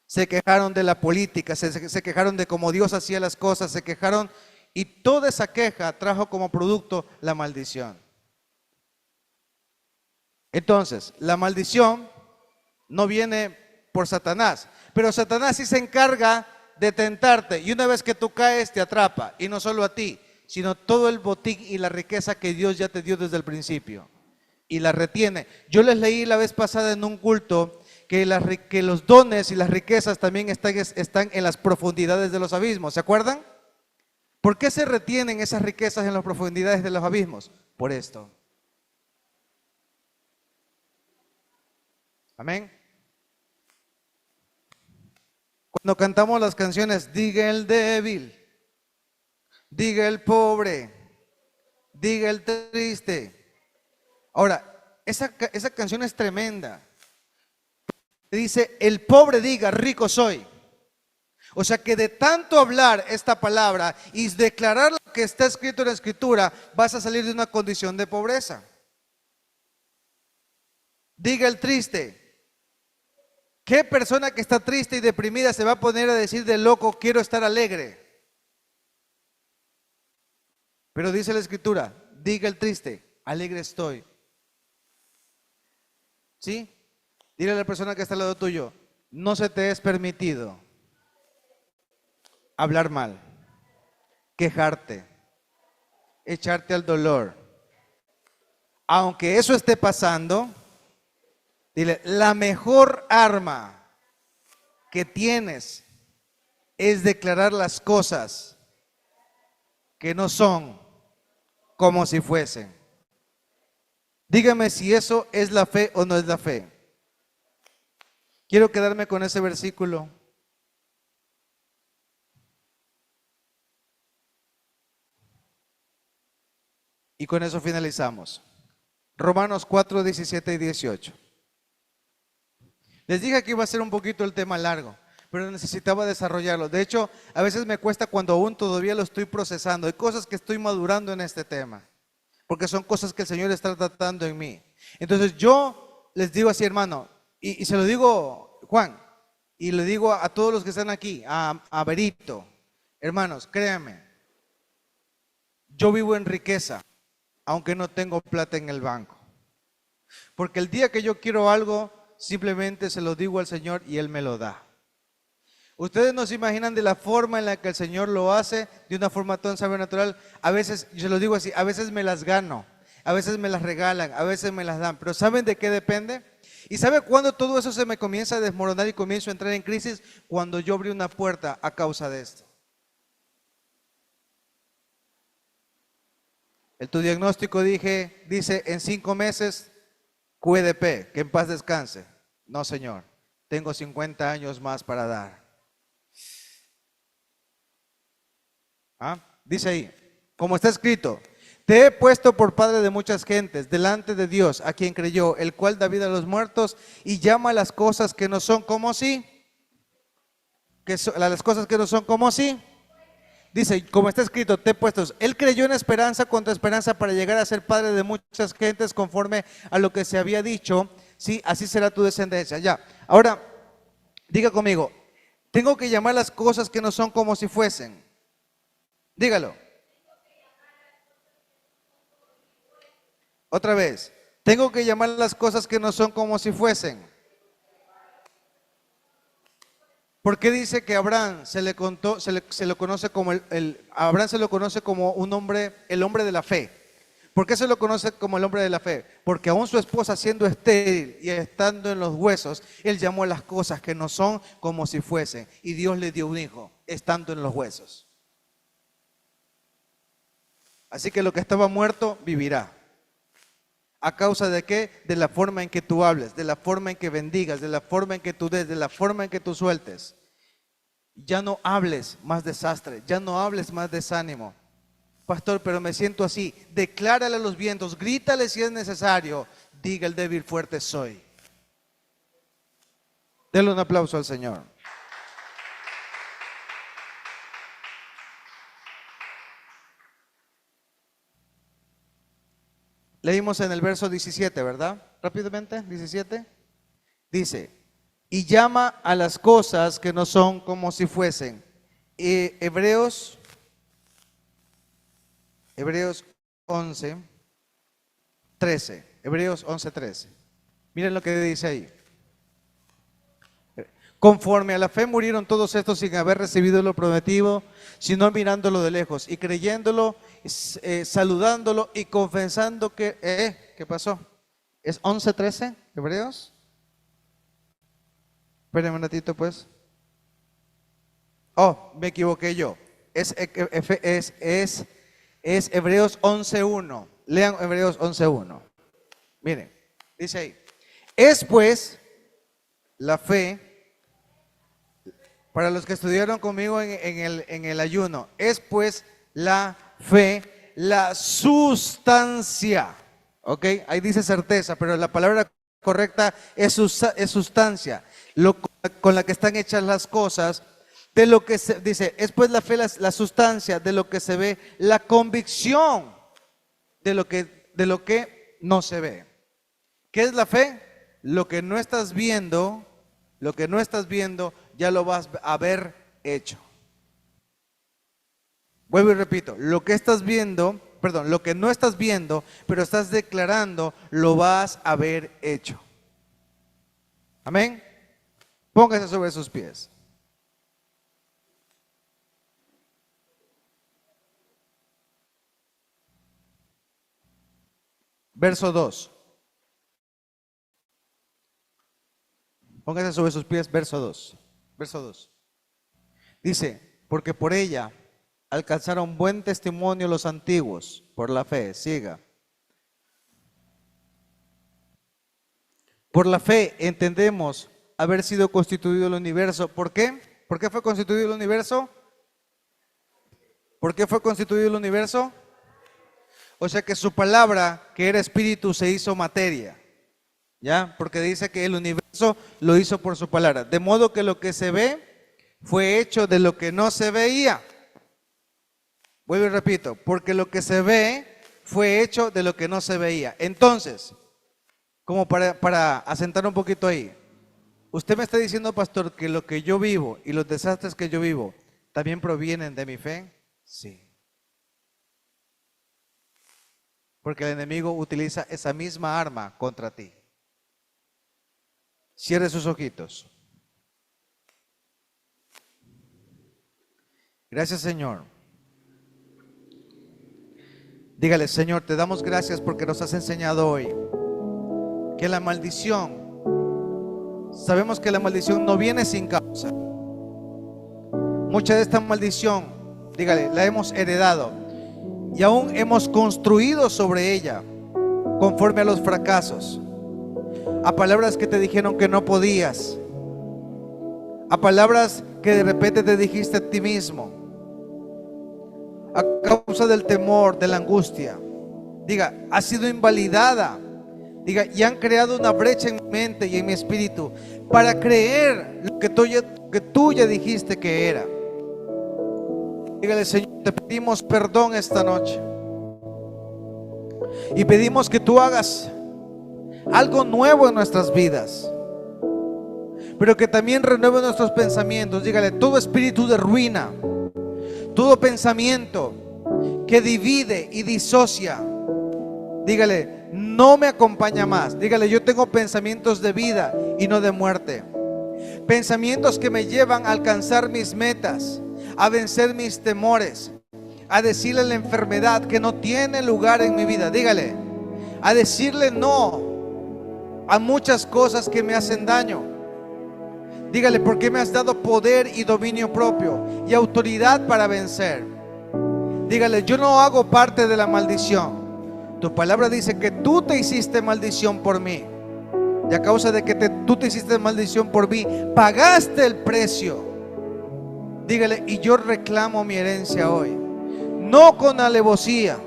Se quejaron de la política, se quejaron de cómo Dios hacía las cosas, se quejaron y toda esa queja trajo como producto la maldición. Entonces, la maldición no viene por Satanás, pero Satanás sí se encarga de tentarte y una vez que tú caes te atrapa y no solo a ti, sino todo el botín y la riqueza que Dios ya te dio desde el principio y la retiene. Yo les leí la vez pasada en un culto que los dones y las riquezas también están en las profundidades de los abismos, ¿se acuerdan? ¿Por qué se retienen esas riquezas en las profundidades de los abismos? Por esto. Amén. Cuando cantamos las canciones, diga el débil, diga el pobre, diga el triste. Ahora, esa canción es tremenda. Dice, el pobre diga, rico soy. O sea que de tanto hablar esta palabra y declarar lo que está escrito en la Escritura, vas a salir de una condición de pobreza. Diga el triste. ¿Qué persona que está triste y deprimida se va a poner a decir de loco, quiero estar alegre? Pero dice la Escritura, diga el triste, alegre estoy. ¿Sí? Dile a la persona que está al lado tuyo, no se te es permitido hablar mal, quejarte, echarte al dolor. Aunque eso esté pasando, dile, la mejor arma que tienes es declarar las cosas que no son como si fuesen. Dígame si eso es la fe o no es la fe. Quiero quedarme con ese versículo. Y con eso finalizamos. Romanos 4, 17 y 18. Les dije que iba a ser un poquito el tema largo, pero necesitaba desarrollarlo. De hecho, a veces me cuesta cuando aún todavía lo estoy procesando. Hay cosas que estoy madurando en este tema, porque son cosas que el Señor está tratando en mí. Entonces yo les digo así, hermano, y se lo digo, Juan, y le digo a todos los que están aquí, a Berito, hermanos, créanme, yo vivo en riqueza, aunque no tengo plata en el banco. Porque el día que yo quiero algo, simplemente se lo digo al Señor y Él me lo da. Ustedes no se imaginan de la forma en la que el Señor lo hace, de una forma tan sobrenatural. A veces, yo se lo digo así, a veces me las gano, a veces me las regalan, a veces me las dan. Pero ¿saben de qué depende? ¿Y sabe cuándo todo eso se me comienza a desmoronar y comienzo a entrar en crisis? Cuando yo abrí una puerta a causa de esto. Tu diagnóstico dice en 5 meses QEDP, que en paz descanse. No, Señor, tengo 50 años más para dar. Dice ahí, como está escrito, te he puesto por padre de muchas gentes delante de Dios, a quien creyó, el cual da vida a los muertos y llama a las cosas que no son como si, las cosas que no son como si. Dice, como está escrito, te he puesto. Él creyó en esperanza contra esperanza para llegar a ser padre de muchas gentes conforme a lo que se había dicho. Sí, así será tu descendencia. Ya. Ahora, diga conmigo, tengo que llamar las cosas que no son como si fuesen. Dígalo. Otra vez, tengo que llamar las cosas que no son como si fuesen. ¿Por qué dice que Abraham se le lo conoce como Abraham se lo conoce como un hombre, el hombre de la fe? ¿Por qué se lo conoce como el hombre de la fe? Porque aún su esposa siendo estéril y estando en los huesos, él llamó a las cosas que no son como si fuesen. Y Dios le dio un hijo, estando en los huesos. Así que lo que estaba muerto, vivirá. ¿A causa de qué? De la forma en que tú hables, de la forma en que bendigas, de la forma en que tú des, de la forma en que tú sueltes. Ya no hables más desastre, ya no hables más desánimo. Pastor, pero me siento así. Declárale a los vientos, grítale si es necesario. diga el débil, fuerte soy. Denle un aplauso al Señor. Leímos en el verso 17, ¿verdad? Rápidamente, 17. Dice, y llama a las cosas que no son como si fuesen. Hebreos 11, 13. Hebreos 11, 13. Miren lo que dice ahí. Conforme a la fe murieron todos estos sin haber recibido lo prometido, sino mirándolo de lejos y creyéndolo, saludándolo y confesando que, ¿qué pasó? ¿Es 11:13, Hebreos? Espérenme un ratito pues. Oh, me equivoqué yo. Es Hebreos 11:1. Lean Hebreos 11:1. Miren, dice ahí. Es pues la fe. Para los que estudiaron conmigo en el ayuno, es pues la fe, la sustancia, ¿ok? Ahí dice certeza, pero la palabra correcta es sustancia, con la que están hechas las cosas, de lo que se dice, es pues la fe, la sustancia de lo que se ve, la convicción de lo que no se ve. ¿Qué es la fe? Lo que no estás viendo, ya lo vas a haber hecho. Vuelvo y repito, lo que no estás viendo, pero estás declarando, lo vas a haber hecho. Amén. Póngase sobre sus pies. Verso 2. Póngase sobre sus pies, verso 2. Verso 2. Dice, porque por ella alcanzaron buen testimonio los antiguos, por la fe, siga. Por la fe entendemos haber sido constituido el universo. ¿Por qué? ¿Por qué fue constituido el universo? ¿Por qué fue constituido el universo? O sea que su palabra, que era espíritu, se hizo materia. ¿Ya? Porque dice que el universo lo hizo por su palabra. De modo que lo que se ve fue hecho de lo que no se veía. Vuelvo y repito, porque lo que se ve fue hecho de lo que no se veía. Entonces, como para asentar un poquito ahí, usted me está diciendo, pastor, que lo que yo vivo y los desastres que yo vivo también provienen de mi fe. Sí. Porque el enemigo utiliza esa misma arma contra ti. Cierre sus ojitos. Gracias, Señor. Dígale, Señor, te damos gracias porque nos has enseñado hoy que la maldición, sabemos que la maldición no viene sin causa. Mucha de esta maldición, dígale, la hemos heredado y aún hemos construido sobre ella conforme a los fracasos, a palabras que te dijeron que no podías, a palabras que de repente te dijiste a ti mismo, a causa del temor, de la angustia. Diga, ha sido invalidada. Diga, y han creado una brecha en mi mente y en mi espíritu para creer lo que tú ya dijiste que era. Dígale, Señor, te pedimos perdón esta noche y pedimos que tú hagas algo nuevo en nuestras vidas, pero que también renueve nuestros pensamientos. Dígale, todo espíritu de ruina, todo pensamiento que divide y disocia, dígale, no me acompaña más. Dígale, yo tengo pensamientos de vida y no de muerte, pensamientos que me llevan a alcanzar mis metas, a vencer mis temores, a decirle a la enfermedad que no tiene lugar en mi vida. Dígale, a decirle no a muchas cosas que me hacen daño. Dígale, porque me has dado poder y dominio propio y autoridad para vencer. Dígale, yo no hago parte de la maldición. Tu palabra dice que tú te hiciste maldición por mí, y a causa de que tú te hiciste maldición por mí, pagaste el precio. Dígale, y yo reclamo mi herencia hoy, no con alevosía,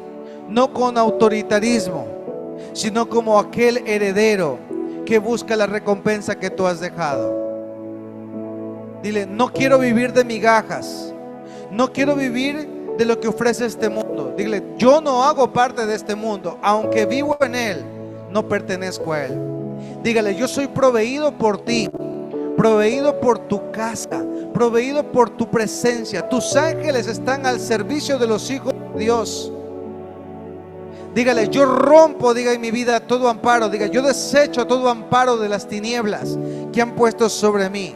no con autoritarismo, sino como aquel heredero que busca la recompensa que tú has dejado. Dile, no quiero vivir de migajas, no quiero vivir de lo que ofrece este mundo. Dile, yo no hago parte de este mundo, aunque vivo en él, no pertenezco a él. Dígale, yo soy proveído por ti, proveído por tu casa, proveído por tu presencia. Tus ángeles están al servicio de los hijos de Dios. Dígale, yo rompo, diga en mi vida todo amparo. Diga, yo desecho todo amparo de las tinieblas que han puesto sobre mí.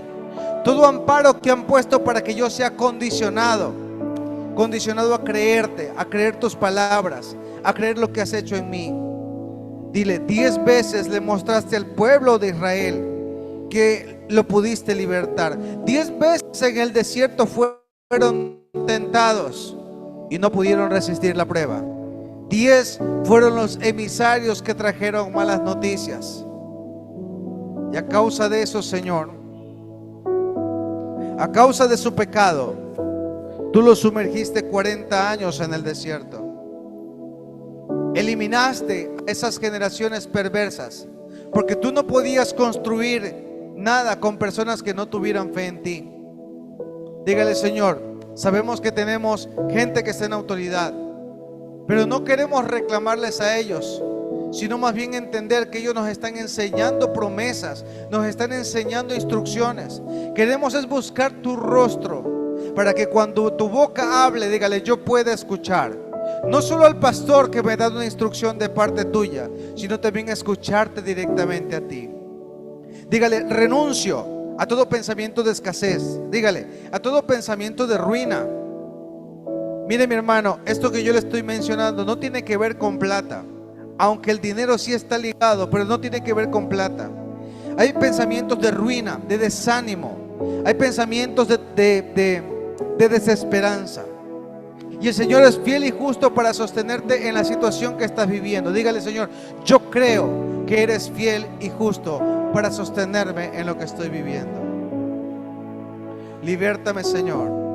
Todo amparo que han puesto para que yo sea condicionado a creerte, a creer tus palabras, a creer lo que has hecho en mí. Dile, 10 veces le mostraste al pueblo de Israel que lo pudiste libertar. 10 veces en el desierto fueron tentados y no pudieron resistir la prueba. 10 fueron los emisarios que trajeron malas noticias. Y a causa de eso, Señor, a causa de su pecado, tú lo sumergiste 40 años en el desierto. Eliminaste a esas generaciones perversas, porque tú no podías construir nada con personas que no tuvieran fe en ti. Dígale, Señor, sabemos que tenemos gente que está en autoridad, pero no queremos reclamarles a ellos, sino más bien entender que ellos nos están enseñando promesas, nos están enseñando instrucciones. Queremos es buscar tu rostro, para que cuando tu boca hable, dígale, yo pueda escuchar. No solo al pastor que me da una instrucción de parte tuya, sino también escucharte directamente a ti. Dígale, renuncio a todo pensamiento de escasez. Dígale, a todo pensamiento de ruina. Mire, mi hermano, esto que yo le estoy mencionando no tiene que ver con plata, aunque el dinero sí está ligado, pero no tiene que ver con plata. Hay pensamientos de ruina, de desánimo. Hay pensamientos de desesperanza. Y el Señor es fiel y justo para sostenerte en la situación que estás viviendo. Dígale, Señor, yo creo que eres fiel y justo para sostenerme en lo que estoy viviendo. Libértame, Señor.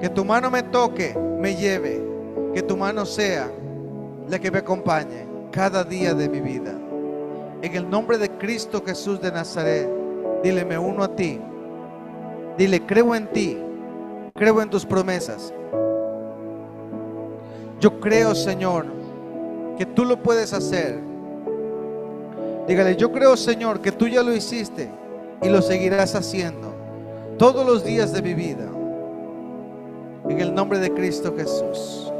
Que tu mano me toque, me lleve. Que tu mano sea la que me acompañe cada día de mi vida. En el nombre de Cristo Jesús de Nazaret, dile, me uno a ti. Dile, creo en ti, creo en tus promesas. Yo creo, Señor, que tú lo puedes hacer. Dígale, yo creo, Señor, que tú ya lo hiciste y lo seguirás haciendo todos los días de mi vida. En el nombre de Cristo Jesús.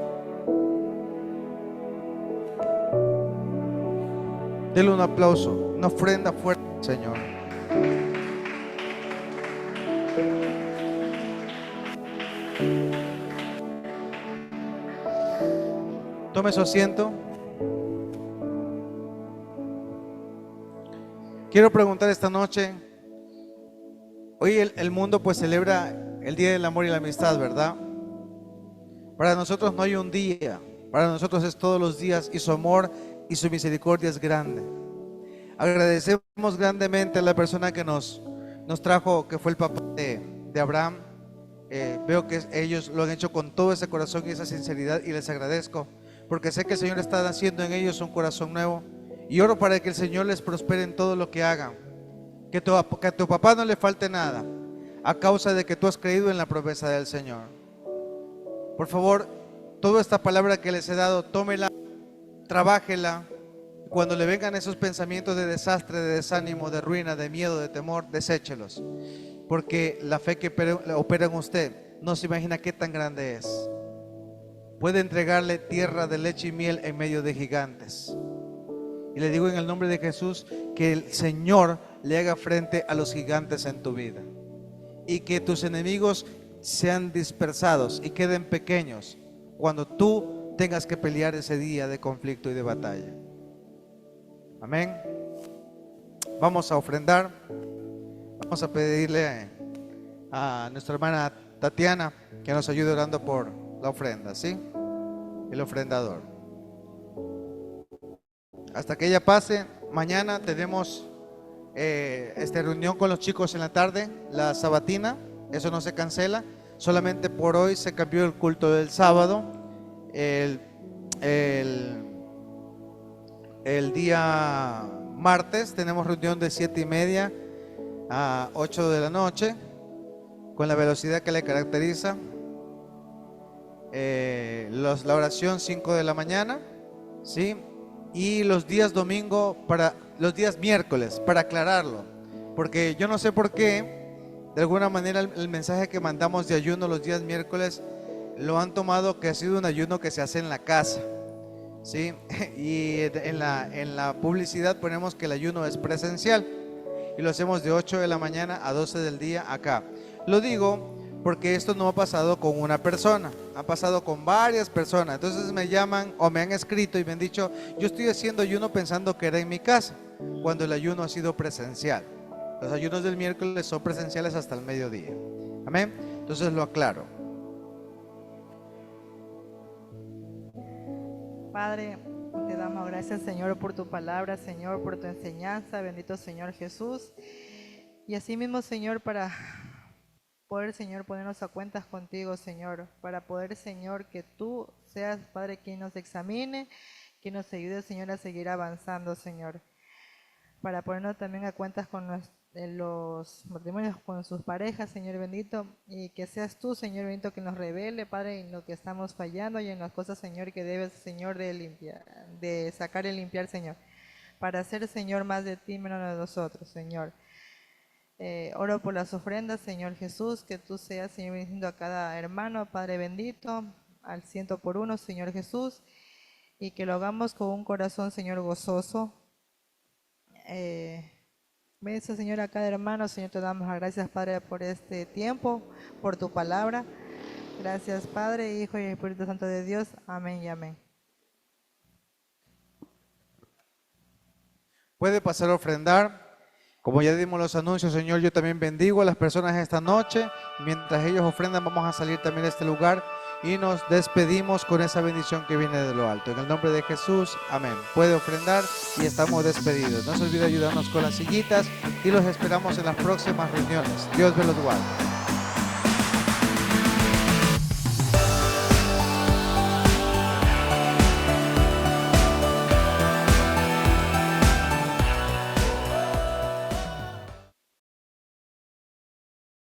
Dele un aplauso, una ofrenda fuerte, Señor. Tome su asiento. Quiero preguntar esta noche. Hoy el mundo pues celebra el Día del Amor y la Amistad, ¿verdad? Para nosotros no hay un día, para nosotros es todos los días, y su amor y su misericordia es grande. Agradecemos grandemente a la persona que nos trajo, que fue el papá de Abraham. Veo que ellos lo han hecho con todo ese corazón y esa sinceridad, y les agradezco, porque sé que el Señor está haciendo en ellos un corazón nuevo, y oro para que el Señor les prospere en todo lo que hagan, que a tu papá no le falte nada, a causa de que tú has creído en la promesa del Señor. Por favor, toda esta palabra que les he dado, tómela, trabájela. Cuando le vengan esos pensamientos de desastre, de desánimo, de ruina, de miedo, de temor, deséchelos, porque la fe que opera en usted no se imagina qué tan grande es. Puede entregarle tierra de leche y miel en medio de gigantes. Y le digo en el nombre de Jesús que el Señor le haga frente a los gigantes en tu vida, y que tus enemigos sean dispersados y queden pequeños cuando tú tengas que pelear ese día de conflicto y de batalla. Amén. Vamos a ofrendar. Vamos a pedirle a nuestra hermana Tatiana que nos ayude orando por la ofrenda, ¿sí? El ofrendador. Hasta que ella pase, mañana tenemos reunión con los chicos en la tarde, la sabatina. Eso no se cancela, solamente por hoy se cambió el culto del sábado. El día martes tenemos reunión de 7:30 a 8 de la noche, con la velocidad que le caracteriza. La oración 5 de la mañana, ¿sí? Y los días domingo, los días miércoles, para aclararlo, porque yo no sé por qué, de alguna manera el mensaje que mandamos de ayuno los días miércoles lo han tomado que ha sido un ayuno que se hace en la casa, ¿sí? Y en la publicidad ponemos que el ayuno es presencial y lo hacemos de 8 de la mañana a 12 del día acá. Lo digo porque esto no ha pasado con una persona, ha pasado con varias personas. Entonces me llaman o me han escrito y me han dicho, yo estoy haciendo ayuno pensando que era en mi casa, cuando el ayuno ha sido presencial. Los ayunos del miércoles son presenciales hasta el mediodía. Amén. Entonces lo aclaro. Padre, te damos gracias, Señor, por tu palabra, Señor, por tu enseñanza. Bendito Señor Jesús. Y así mismo, Señor, para poder, Señor, ponernos a cuentas contigo, Señor, para poder, Señor, que tú seas, Padre, quien nos examine, quien nos ayude, Señor, a seguir avanzando, Señor, para ponernos también a cuentas con los matrimonios, con sus parejas, Señor bendito, y que seas tú, Señor bendito, que nos revele, Padre, en lo que estamos fallando y en las cosas, Señor, que debes, Señor, de limpiar, de sacar y limpiar, Señor, para hacer, Señor, más de ti, menos de nosotros, Señor. Oro por las ofrendas, Señor Jesús, que tú seas, Señor, bendiciendo a cada hermano, Padre bendito, al 100 por 1, Señor Jesús, y que lo hagamos con un corazón, Señor, gozoso. Bendice, Señor, a cada hermano. Señor, te damos las gracias, Padre, por este tiempo, por tu palabra. Gracias, Padre, Hijo y Espíritu Santo de Dios. Amén y amén. Puede pasar a ofrendar. Como ya dimos los anuncios, Señor, yo también bendigo a las personas esta noche. Mientras ellos ofrendan, vamos a salir también de este lugar y nos despedimos con esa bendición que viene de lo alto. En el nombre de Jesús, amén. Puede ofrendar y estamos despedidos. No se olvide ayudarnos con las sillitas y los esperamos en las próximas reuniones. Dios me los guarde.